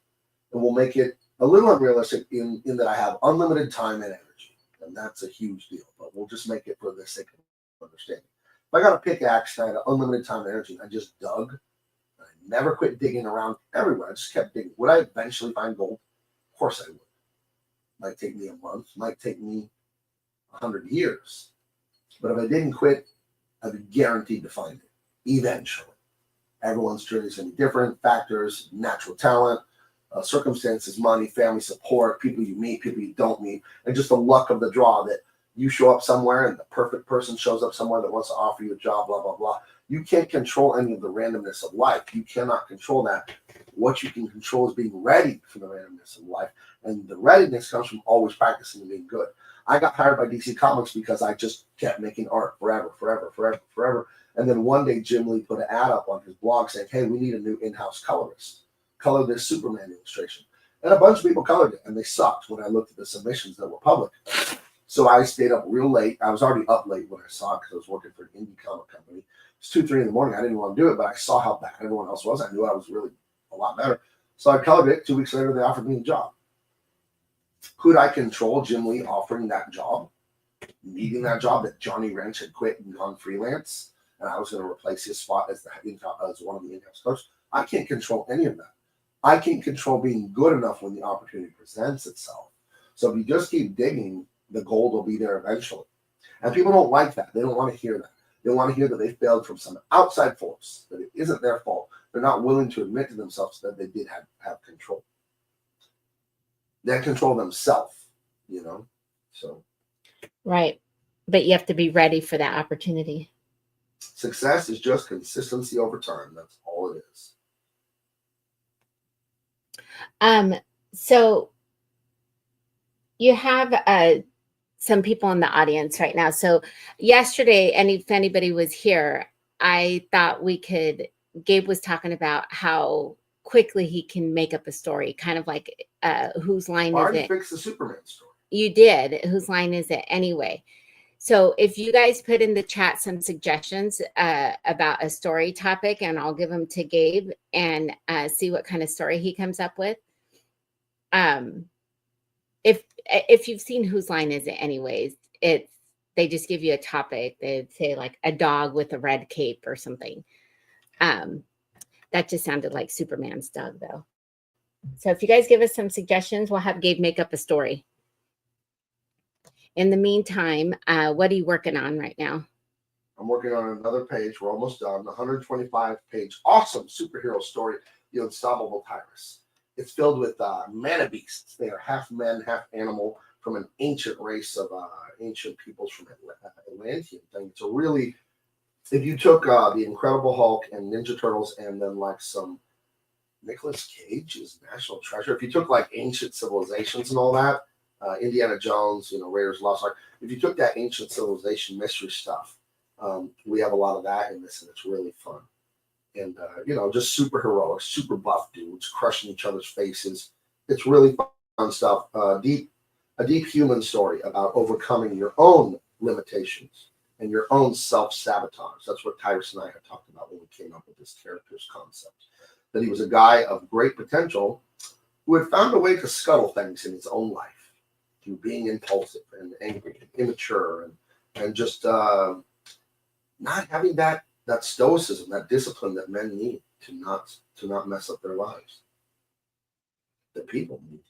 And we'll make it a little unrealistic in that I have unlimited time and energy. And that's a huge deal. But we'll just make it for the sake of understanding. If I got a pickaxe and I had unlimited time and energy, and I just dug. I never quit digging around everywhere. I just kept digging. Would I eventually find gold? Of course I would. Might take me a month. Might take me 100 years. But if I didn't quit, I'd be guaranteed to find it. Eventually. Everyone's journey is going to be different. Factors, natural talent, circumstances, money, family support, people you meet, people you don't meet, and just the luck of the draw that you show up somewhere and the perfect person shows up somewhere that wants to offer you a job, blah, blah, blah. You can't control any of the randomness of life. You cannot control that. What you can control is being ready for the randomness of life. And the readiness comes from always practicing and being good. I got hired by DC Comics because I just kept making art forever. And then one day Jim Lee put an ad up on his blog saying, hey, we need a new in-house colorist. Color this Superman illustration. And a bunch of people colored it, and they sucked when I looked at the submissions that were public. So I stayed up real late. I was already up late when I saw it because I was working for an indie comic company. It's 2, 3 in the morning. I didn't want to do it, but I saw how bad everyone else was. I knew I was really a lot better. So I colored it. 2 weeks later, they offered me a job. Could I control Jim Lee offering that job? Needing that job that Johnny Wrench had quit and gone freelance, and I was going to replace his spot as one of the in-house coaches? I can't control any of that. I can't control being good enough when the opportunity presents itself. So if you just keep digging, the gold will be there eventually. And people don't like that. They don't want to hear that. They want to hear that they failed from some outside force, that it isn't their fault. They're not willing to admit to themselves that they did have control. They control themselves, So. Right. But you have to be ready for that opportunity. Success is just consistency over time. That's all it is. So you have some people in the audience right now. So yesterday, and if anybody was here, I thought Gabe was talking about how quickly he can make up a story, kind of like whose line is it? Fix the Superman story. You did. Whose line is it anyway? So if you guys put in the chat some suggestions about a story topic, and I'll give them to Gabe and see what kind of story he comes up with. If you've seen Whose Line Is It anyways, they just give you a topic. They'd say like a dog with a red cape or something. That just sounded like Superman's dog though. So if you guys give us some suggestions, we'll have Gabe make up a story. In the meantime, what are you working on right now? I'm working on another page. We're almost done. The 125-page awesome superhero story, The Unstoppable Tyrus. It's filled with mana beasts. They are half men, half animal from an ancient race of ancient peoples from Atlantean thing. It's a really, if you took the Incredible Hulk and Ninja Turtles and then like some Nicolas Cage's National Treasure, if you took like ancient civilizations and all that, Indiana Jones, Raiders of the Lost Ark, if you took that ancient civilization mystery stuff, we have a lot of that in this, and it's really fun. And just super heroic, super buff dudes crushing each other's faces. It's really fun stuff. A deep human story about overcoming your own limitations and your own self-sabotage. That's what Tyrus and I had talked about when we came up with this character's concept. That he was a guy of great potential who had found a way to scuttle things in his own life through being impulsive and angry and immature and just not having that stoicism, that discipline that men need to not mess up their lives. That people need.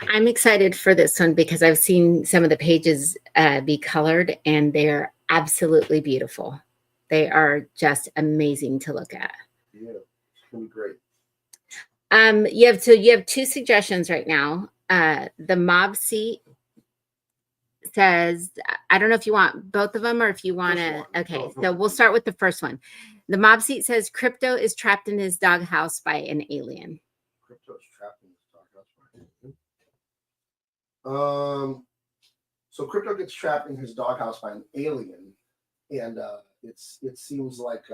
I'm excited for this one because I've seen some of the pages be colored, and they're absolutely beautiful. They are just amazing to look at. Yeah, it's gonna be great. You have two suggestions right now. The mob seat says, I don't know if you want both of them or if you want to. Okay, so we'll start with the first one. The mob seat says Crypto is trapped in his doghouse by an alien. Crypto is trapped in his doghouse by an alien. So Crypto gets trapped in his doghouse by an alien, and it seems like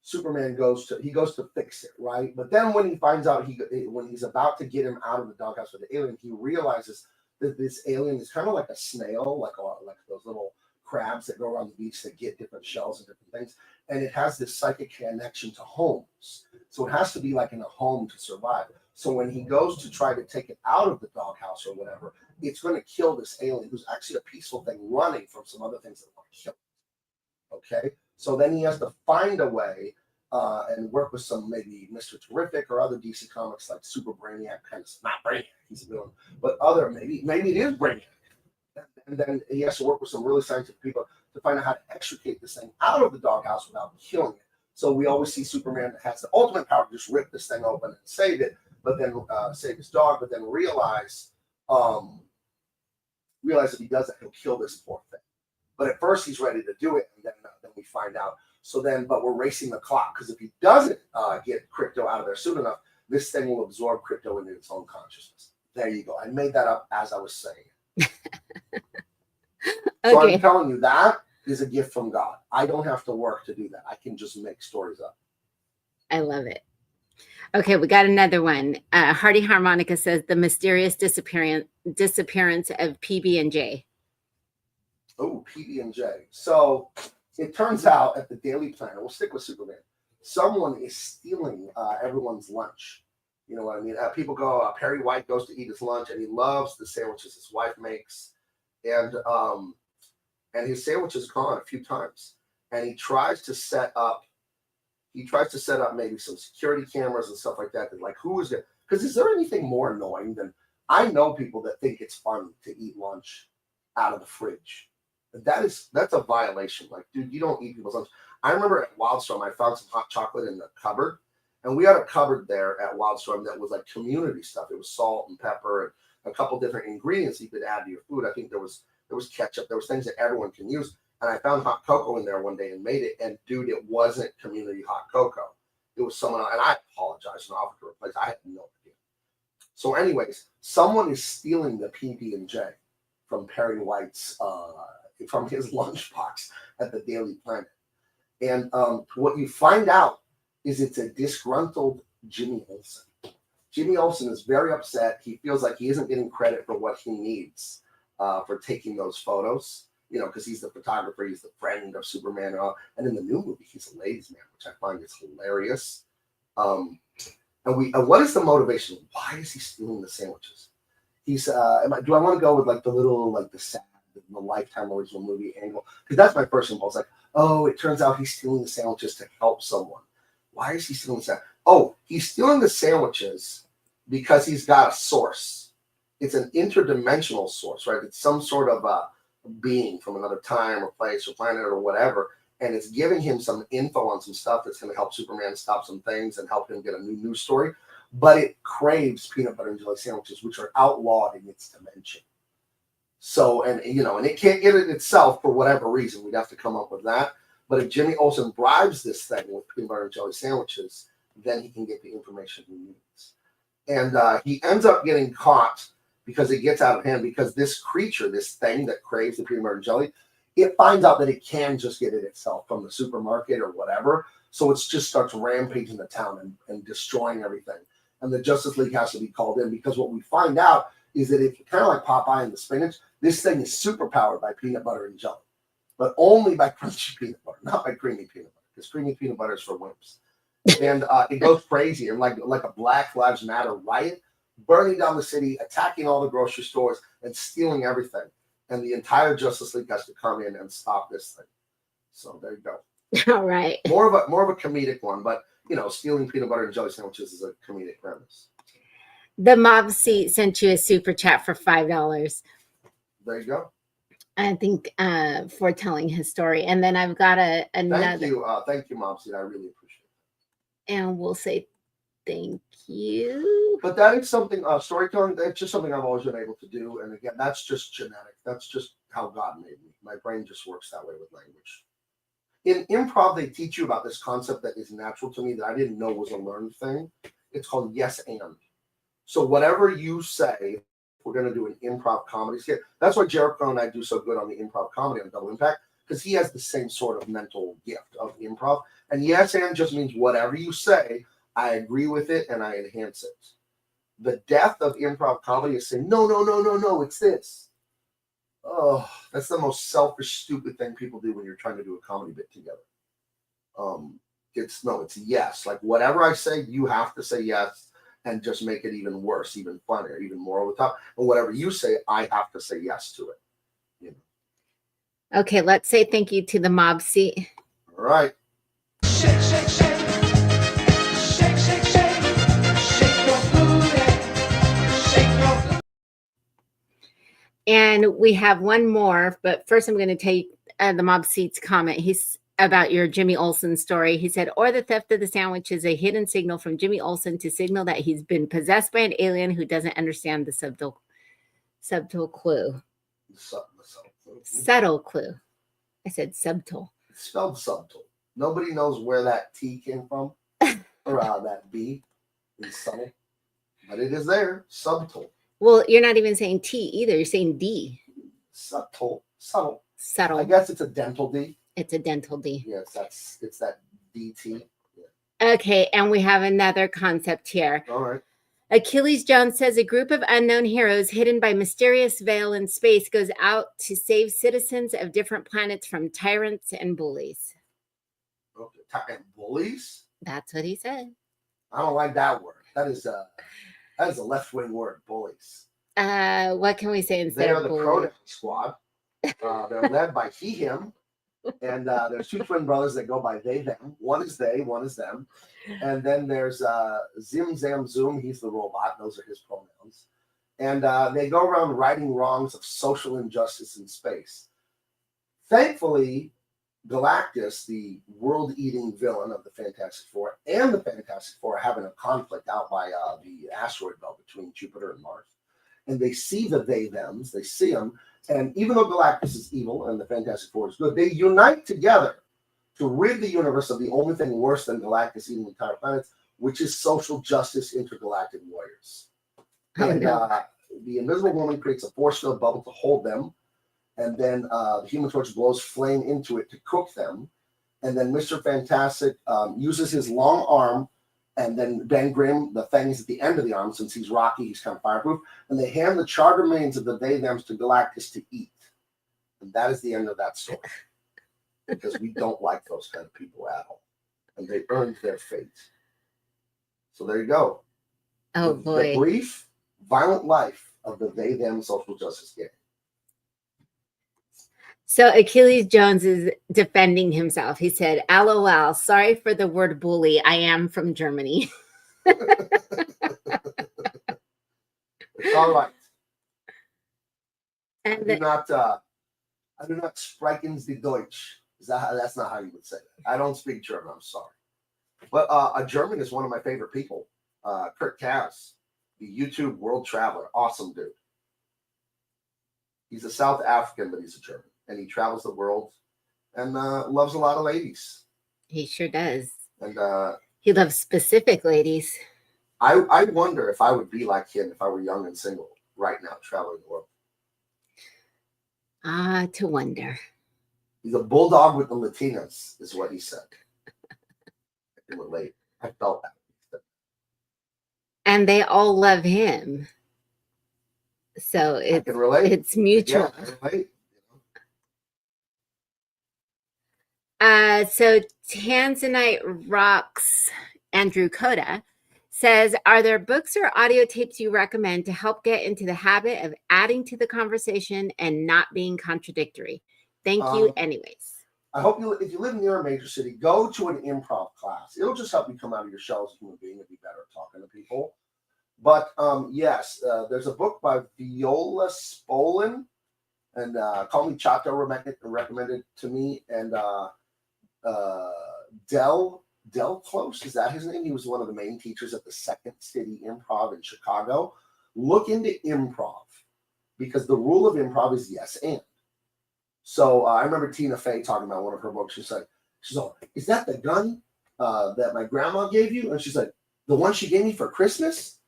Superman goes to fix it, right? But then when he finds out when he's about to get him out of the doghouse with the alien, he realizes that this alien is kind of like a snail, like those little crabs that go around the beach that get different shells and different things, and it has this psychic connection to homes. So it has to be like in a home to survive. So when he goes to try to take it out of the doghouse or whatever, it's going to kill this alien who's actually a peaceful thing running from some other things that want to kill him. Okay, so then he has to find a way and work with some maybe Mr. Terrific or other DC comics like Super Brainiac, kind of not Brainiac, he's a villain, but other maybe it is Brainiac. And then he has to work with some really scientific people to find out how to extricate this thing out of the doghouse without killing it. So we always see Superman that has the ultimate power to just rip this thing open and save it, but then save his dog, but then realize if he does that, he'll kill this poor thing. But at first he's ready to do it, and then we find out. So then, but we're racing the clock, because if he doesn't get Crypto out of there soon enough, this thing will absorb Crypto into its own consciousness. There you go. I made that up as I was saying it. So I'm telling you, that is a gift from God. I don't have to work to do that. I can just make stories up. I love it. Okay, we got another one. Hardy Harmonica says the mysterious disappearance of PB&J. Oh, PB&J. So it turns out at the Daily Planet, we'll stick with Superman, someone is stealing everyone's lunch. You know what I mean? People go, Perry White goes to eat his lunch, and he loves the sandwiches his wife makes. And his sandwich is gone a few times. And he tries to set up maybe some security cameras and stuff like that. Like, who is it? Because is there anything more annoying than, I know people that think it's fun to eat lunch out of the fridge. That's a violation. Like, dude, you don't eat people's lunch. I remember at Wildstorm, I found some hot chocolate in the cupboard, and we had a cupboard there at Wildstorm that was like community stuff. It was salt and pepper and a couple different ingredients you could add to your food. I think there was ketchup. There was things that everyone can use. And I found hot cocoa in there one day and made it. And dude, it wasn't community hot cocoa. It was someone else. And I apologized and offered to replace. I had no idea. So anyways, someone is stealing the PB&J from Perry White's, from his lunchbox at the Daily Planet. And what you find out is it's a disgruntled Jimmy Olsen. Jimmy Olsen is very upset. He feels like he isn't getting credit for what he needs for taking those photos, because he's the photographer, he's the friend of Superman and all. And in the new movie, he's a ladies' man, which I find is hilarious. And what is the motivation? Why is he stealing the sandwiches? He's do I want to go with like the little, like the sad, the Lifetime original movie angle? Because that's my first impulse. Like, oh, it turns out he's stealing the sandwiches to help someone. Why is he stealing the sandwiches? Oh, he's stealing the sandwiches because he's got a source. It's an interdimensional source, right? It's some sort of being from another time or place or planet or whatever, and it's giving him some info on some stuff that's going to help Superman stop some things and help him get a new news story. but it craves peanut butter and jelly sandwiches, which are outlawed in its dimension. So, and it can't get it itself for whatever reason. We'd have to come up with that. But if Jimmy Olsen bribes this thing with peanut butter and jelly sandwiches, then he can get the information he needs. And he ends up getting caught because it gets out of hand, because this creature, this thing that craves the peanut butter and jelly, it finds out that it can just get it itself from the supermarket or whatever. So it just starts rampaging the town and destroying everything. And the Justice League has to be called in, because what we find out is that it's kind of like Popeye and the spinach. This thing is super powered by peanut butter and jelly, but only by crunchy peanut butter, not by creamy peanut butter, because creamy peanut butter is for wimps. And it goes crazy, and like a Black Lives Matter riot, burning down the city, attacking all the grocery stores, and stealing everything. And the entire Justice League has to come in and stop this thing. So there you go. All right. More of a comedic one, but stealing peanut butter and jelly sandwiches is a comedic premise. The Mob Seat sent you a super chat for $5. There you go. I think for telling his story. And then I've got another. Thank you, Mopsy. I really appreciate it. And we'll say thank you. But that is something, storytelling, that's just something I've always been able to do. And again, that's just genetic. That's just how God made me. My brain just works that way with language. In improv, they teach you about this concept that is natural to me that I didn't know was a learned thing. It's called yes and. So whatever you say, we're going to do an improv comedy skit. That's why Jericho and I do so good on the improv comedy on Double Impact, because he has the same sort of mental gift of improv. And yes and just means whatever you say, I agree with it and I enhance it. The death of improv comedy is saying, no, it's this. Oh, that's the most selfish, stupid thing people do when you're trying to do a comedy bit together. It's yes. Like whatever I say, you have to say yes, and just make it even worse, even funnier, even more over the top. And whatever you say, I have to say yes to it. Okay, let's say thank you to the Mob Seat. All right. Shake, shake, shake. Shake, shake, shake. Shake your booty. Shake your booty. And we have one more, but first I'm going to take the Mob Seat's comment. He's about your Jimmy Olsen story. He said, or the theft of the sandwich is a hidden signal from Jimmy Olsen to signal that he's been possessed by an alien who doesn't understand the subtle clue. Subtle clue. I said subtle. It's spelled subtle. Nobody knows where that T came from, or that B is subtle, but it is there. Subtle. Well, you're not even saying T either. You're saying D. Subtle. I guess it's a dental D. It's a dental D. Yes, it's that DT. Yeah. Okay, and we have another concept here. All right. Achilles Jones says a group of unknown heroes hidden by mysterious veil in space goes out to save citizens of different planets from tyrants and bullies. Okay. And bullies? That's what he said. I don't like that word. That is a left-wing word, bullies. What can we say instead they are of the bullies? pronoun squad. They're led by he, him. And there's two twin brothers that go by they, them. One is they, one is them. And then there's Zim, Zam, Zoom. He's the robot. Those are his pronouns. And they go around righting wrongs of social injustice in space. Thankfully, Galactus, the world-eating villain of the Fantastic Four, and the Fantastic Four are having a conflict out by the asteroid belt between Jupiter and Mars. And they see the they-thems. They see them. And even though Galactus is evil and the Fantastic Four is good, they unite together to rid the universe of the only thing worse than Galactus eating entire planets, which is social justice intergalactic warriors. And the Invisible Woman creates a force field bubble to hold them. And then the Human Torch blows flame into it to cook them. And then Mr. Fantastic uses his long arm. And then Ben Grimm, the thing is at the end of the arm, since he's Rocky, he's kind of fireproof. And they hand the charter remains of the they-thems to Galactus to eat. And that is the end of that story. Because we don't like those kind of people at all. And they earned their fate. So there you go. Oh, boy. The brief, violent life of the they-them social justice game. So Achilles Jones is defending himself. He said, LOL, sorry for the word bully. I am from Germany. It's all right. And I do not sprechen the Deutsch. That's not how you would say that. I don't speak German. I'm sorry. But a German is one of my favorite people. Kurt Kaz, the YouTube world traveler, awesome dude. He's a South African, but he's a German, and he travels the world and loves a lot of ladies. He sure does. And he loves specific ladies. I wonder if I would be like him if I were young and single right now, traveling the world. To wonder. He's a bulldog with the Latinas, is what he said. I can relate. I felt that. And they all love him. So I can relate. It's mutual. Yeah, I can relate. So Tanzanite Rocks Andrew Coda says, are there books or audio tapes you recommend to help get into the habit of adding to the conversation and not being contradictory? Thank you anyways. I hope if you live near a major city, go to an improv class. It'll just help you come out of your shell as a human being and be better at talking to people. But yes, there's a book by Viola Spolin, and Call Me Chato recommended to me, and Del Close, is that his name? He was one of the main teachers at the Second City Improv in Chicago. Look into improv, because the rule of improv is yes and. So I remember Tina Fey talking about one of her books. She's like, is that the gun that my grandma gave you? And she's like, the one she gave me for Christmas?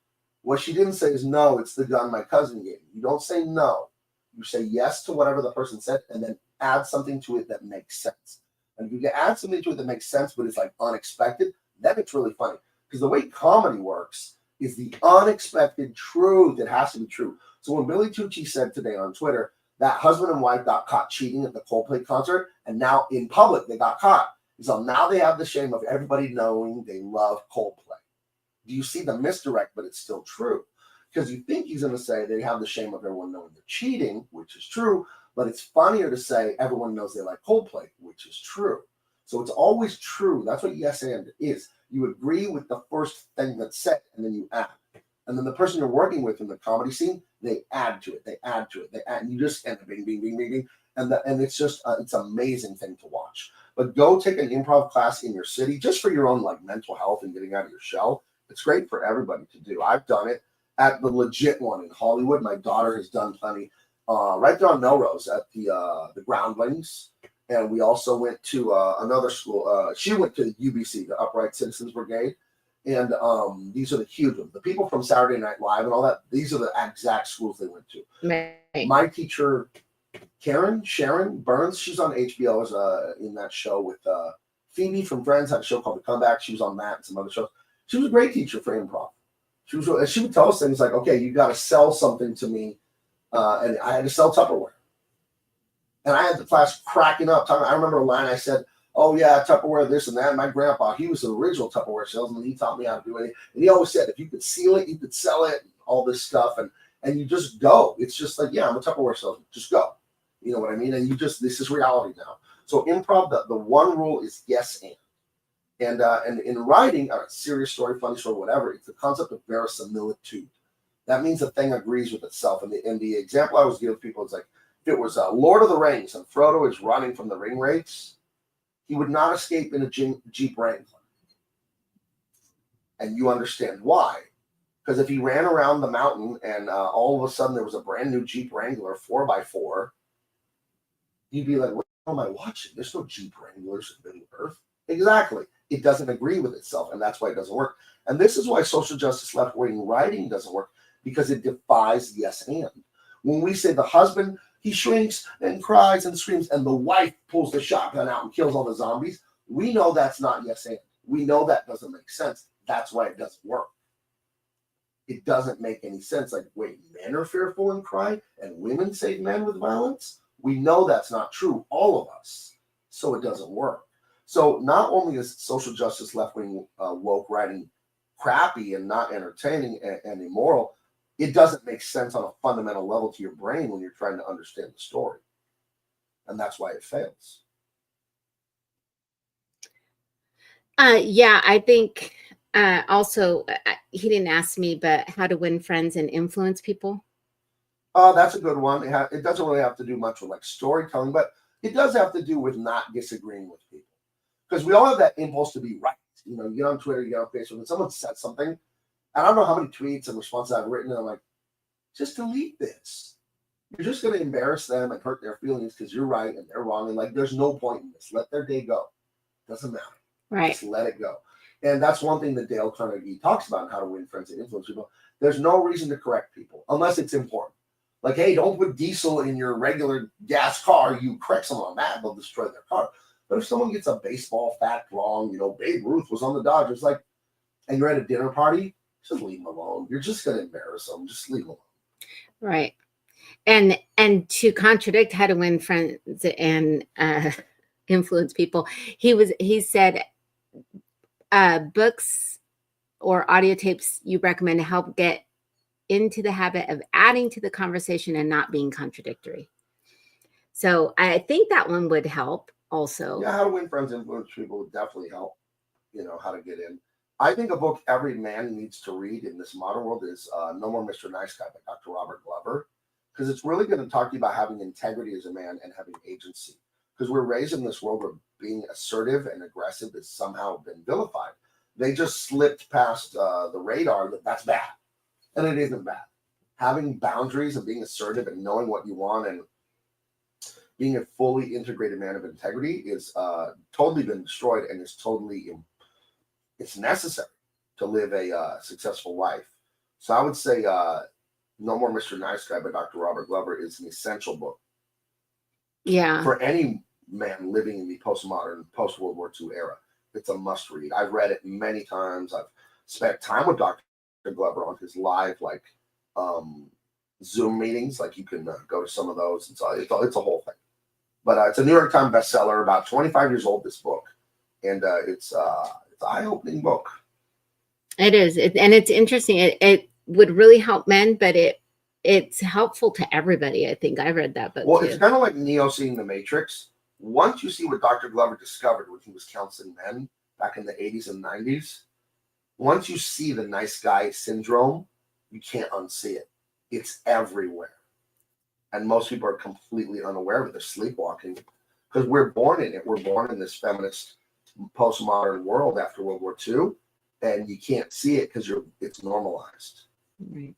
What she didn't say is, no, it's the gun my cousin gave me. You don't say no. You say yes to whatever the person said, and then add something to it that makes sense. And if you can add something to it that makes sense, but it's like unexpected, then it's really funny. Because the way comedy works is the unexpected truth. It has to be true. So when Billy Tucci said today on Twitter that husband and wife got caught cheating at the Coldplay concert, and now in public they got caught. So now they have the shame of everybody knowing they love Coldplay. Do you see the misdirect, but it's still true? Because you think he's going to say they have the shame of everyone knowing they're cheating, which is true, but it's funnier to say everyone knows they like Coldplay, which is true. So it's always true. That's what yes and is. You agree with the first thing that's said, and then you add. And then the person you're working with in the comedy scene, they add to it. They add to it. They add, and you just end up bing, bing, bing, bing, bing. And it's just, it's an amazing thing to watch. But go take an improv class in your city just for your own like mental health and getting out of your shell. It's great for everybody to do. I've done it at the legit one in Hollywood. My daughter has done plenty right there on Melrose at the Groundlings. And we also went to another school. She went to the UBC, the Upright Citizens Brigade. And these are the huge ones. The people from Saturday Night Live and all that, these are the exact schools they went to. Right. My teacher, Sharon Burns, she's on HBO as in that show with Phoebe from Friends, had a show called The Comeback. She was on that and some other shows. She was a great teacher for improv. She would tell us things like, okay, you got to sell something to me. And I had to sell Tupperware. And I had the class cracking up. I remember a line I said, oh, yeah, Tupperware, this and that. And my grandpa, he was the original Tupperware salesman. He taught me how to do it. And he always said, if you could seal it, you could sell it, all this stuff. And you just go. It's just like, yeah, I'm a Tupperware salesman. Just go. You know what I mean? And this is reality now. So improv, the one rule is yes and. And in writing, a serious story, funny story, whatever, it's the concept of verisimilitude. That means the thing agrees with itself. And the example I always give people is like, if it was Lord of the Rings and Frodo is running from the ring wraiths, he would not escape in a Jeep Wrangler. And you understand why. Because if he ran around the mountain and all of a sudden there was a brand new Jeep Wrangler 4x4, you'd be like, what am I watching? There's no Jeep Wranglers in Middle Earth. Exactly. It doesn't agree with itself, and that's why it doesn't work. And this is why social justice left-wing writing doesn't work, because it defies yes and. When we say the husband, he shrinks and cries and screams, and the wife pulls the shotgun out and kills all the zombies, we know that's not yes and. We know that doesn't make sense. That's why it doesn't work. It doesn't make any sense. Like, wait, men are fearful and cry, and women save men with violence? We know that's not true, all of us. So it doesn't work. So not only is social justice left-wing woke writing crappy and not entertaining and immoral, it doesn't make sense on a fundamental level to your brain when you're trying to understand the story. And that's why it fails. Yeah, I think also, he didn't ask me, but how to win friends and influence people. That's a good one. It doesn't really have to do much with like storytelling, but it does have to do with not disagreeing with people. Because we all have that impulse to be right. You know, you get on Twitter, you get on Facebook, and someone says something, And I don't know how many tweets and responses I've written, and I'm like, just delete this. You're just going to embarrass them and hurt their feelings because you're right and they're wrong. And like, there's no point in this. Let their day go. Doesn't matter. Right. Just let it go. And that's one thing that Dale Carnegie talks about in How to Win Friends and Influence People. There's no reason to correct people unless it's important. Like, hey, don't put diesel in your regular gas car. You correct someone on that, they'll destroy their car. But if someone gets a baseball fact wrong, you know, Babe Ruth was on the Dodgers, like, and you're at a dinner party, just leave them alone. You're just going to embarrass them. Just leave them alone. Right. And to contradict How to Win Friends and Influence People, he said books or audio tapes you recommend to help get into the habit of adding to the conversation and not being contradictory. So I think that one would help also. Yeah, How to Win Friends, Influence People would definitely help, you know, how to get in. I think a book every man needs to read in this modern world is No More Mr. Nice Guy by Dr. Robert Glover, because it's really going to talk to you about having integrity as a man and having agency. Because we're raised in this world where being assertive and aggressive has somehow been vilified. They just slipped past the radar that that's bad. And it isn't bad. Having boundaries and being assertive and knowing what you want and being a fully integrated man of integrity is totally been destroyed, and is totally, it's necessary to live a successful life. So I would say No More Mr. Nice Guy by Dr. Robert Glover is an essential book. Yeah. For any man living in the postmodern, post-World War II era. It's a must read. I've read it many times. I've spent time with Dr. Glover on his live, like, Zoom meetings. Like, you can go to some of those. It's a whole thing. But it's a New York Times bestseller, about 25 years old, this book. And it's an eye-opening book. It is. And it's interesting. It would really help men, but it's helpful to everybody. I think I read that book. Well, too. It's kind of like Neo seeing the Matrix. Once you see what Dr. Glover discovered when he was counseling men back in the 80s and 90s, once you see the nice guy syndrome, you can't unsee it. It's everywhere. And most people are completely unaware of it. They're sleepwalking because we're born in it. We're born in this feminist postmodern world after World War II, and you can't see it because it's normalized. Right.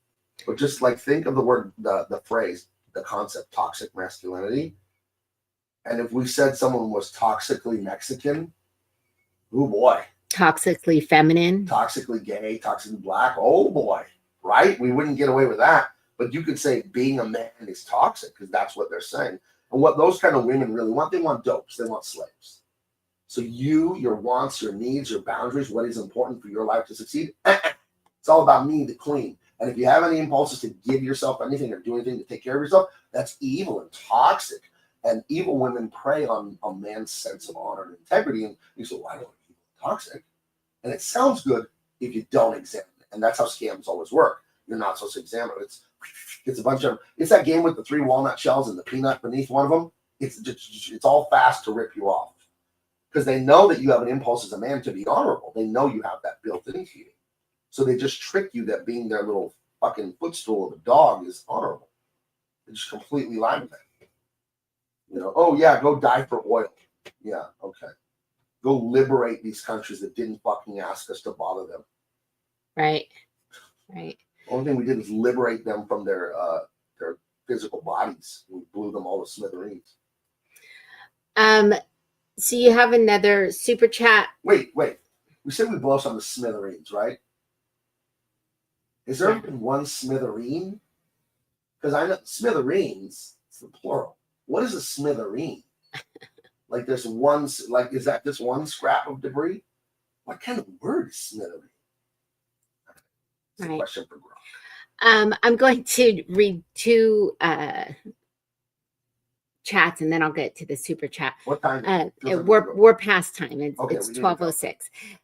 But just like think of the word, the phrase, the concept, toxic masculinity. And if we said someone was toxically Mexican, oh boy. Toxically feminine. Toxically gay, toxically black, oh boy, right? We wouldn't get away with that. But you could say being a man is toxic because that's what they're saying. And what those kind of women really want, they want dopes, they want slaves. So your wants, your needs, your boundaries, what is important for your life to succeed, it's all about me, the queen. And if you have any impulses to give yourself anything or do anything to take care of yourself, that's evil and toxic. And evil women prey on a man's sense of honor and integrity. And you say, well, I don't want evil and toxic. And it sounds good if you don't examine it. And that's how scams always work. You're not supposed to examine it. It's a bunch of, it's that game with the 3 walnut shells and the peanut beneath one of them. It's all fast to rip you off. Because they know that you have an impulse as a man to be honorable. They know you have that built into you. So they just trick you that being their little fucking footstool of a dog is honorable. They just completely lie to that. You know, oh yeah, go die for oil. Yeah, okay. Go liberate these countries that didn't fucking ask us to bother them. Right. Right. The only thing we did was liberate them from their physical bodies. We blew them all to smithereens. So you have another super chat. Wait. We said we blow some to smithereens, right? Is there even one smithereen? Because I know smithereens, it's the plural. What is a smithereen? Like there's one, like, is that just one scrap of debris? What kind of word is smithereen? It's a question for Gronk. I'm going to read 2 chats and then I'll get to the super chat. What time? We're past time. It's 12:06.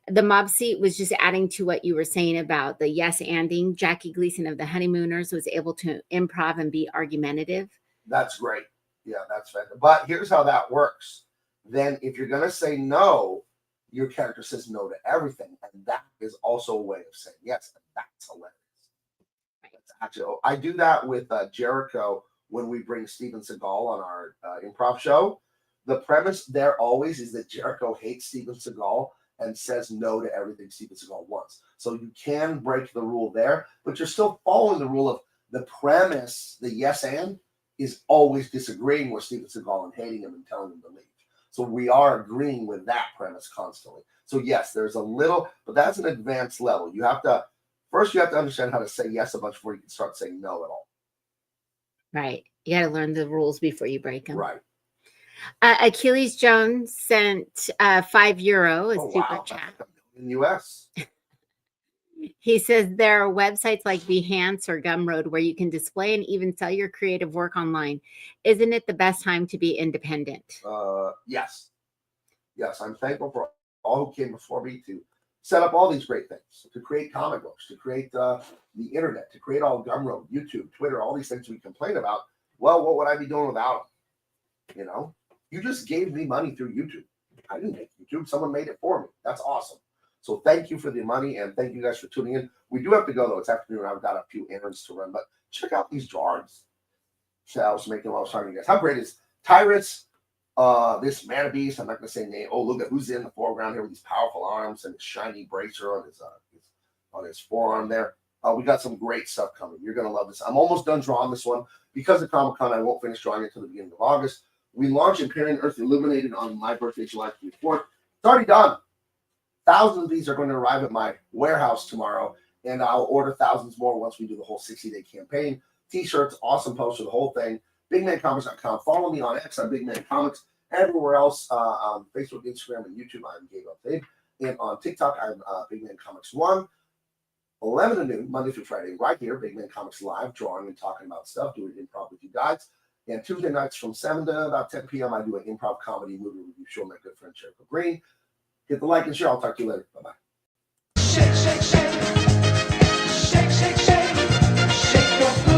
The mob seat was just adding to what you were saying about the yes anding. Jackie Gleason of the Honeymooners was able to improv and be argumentative. That's great. Yeah, that's fantastic. But here's how that works. Then if you're going to say no, your character says no to everything. And that is also a way of saying yes. And that's hilarious. That's actually, I do that with Jericho when we bring Steven Seagal on our improv show. The premise there always is that Jericho hates Steven Seagal and says no to everything Steven Seagal wants. So you can break the rule there, but you're still following the rule of the premise, the yes and, is always disagreeing with Steven Seagal and hating him and telling him to leave. So we are agreeing with that premise constantly. So yes, there's a little, but that's an advanced level. You have to understand how to say yes a bunch before you can start saying no at all. Right. You got to learn the rules before you break them. Right. Achilles Jones sent €5 as Oh, super wow. chat. That's in the US. He says there are websites like Behance or Gumroad where you can display and even sell your creative work online. Isn't it the best time to be independent? Yes. Yes, I'm thankful for all who came before me to set up all these great things, to create comic books, to create the internet, to create all Gumroad, YouTube, Twitter, all these things we complain about. Well, what would I be doing without them? You know, you just gave me money through YouTube. I didn't make YouTube. Someone made it for me. That's awesome. So thank you for the money, and thank you guys for tuning in. We do have to go, though. It's afternoon. I've got a few errands to run, but check out these drawings. So I was making while I was talking to you guys. How great is Tyrus? This man beast, I'm not going to say name. Oh, look at who's in the foreground here with these powerful arms and his shiny bracer on his forearm there. We got some great stuff coming. You're going to love this. I'm almost done drawing this one. Because of Comic-Con, I won't finish drawing it until the beginning of August. We launch Imperial Earth Illuminated on my birthday, July 24th. It's already done. Thousands of these are going to arrive at my warehouse tomorrow, and I'll order thousands more once we do the whole 60-day campaign. T-shirts, awesome poster, the whole thing. BigManComics.com. Follow me on X, on Big Man Comics. Everywhere else, on Facebook, Instagram, and YouTube, I'm Gabe. And on TikTok, I'm Big Man Comics 1. 11 to noon, Monday through Friday, right here, Big Man Comics Live, drawing and talking about stuff, doing improv with you guys. And Tuesday nights from 7 to about 10 p.m., I do an improv comedy movie review show with my good friend Jericho Green. Hit the like and share. I'll talk to you later. Bye-bye. Shake, shake, shake. Shake, shake, shake. Shake your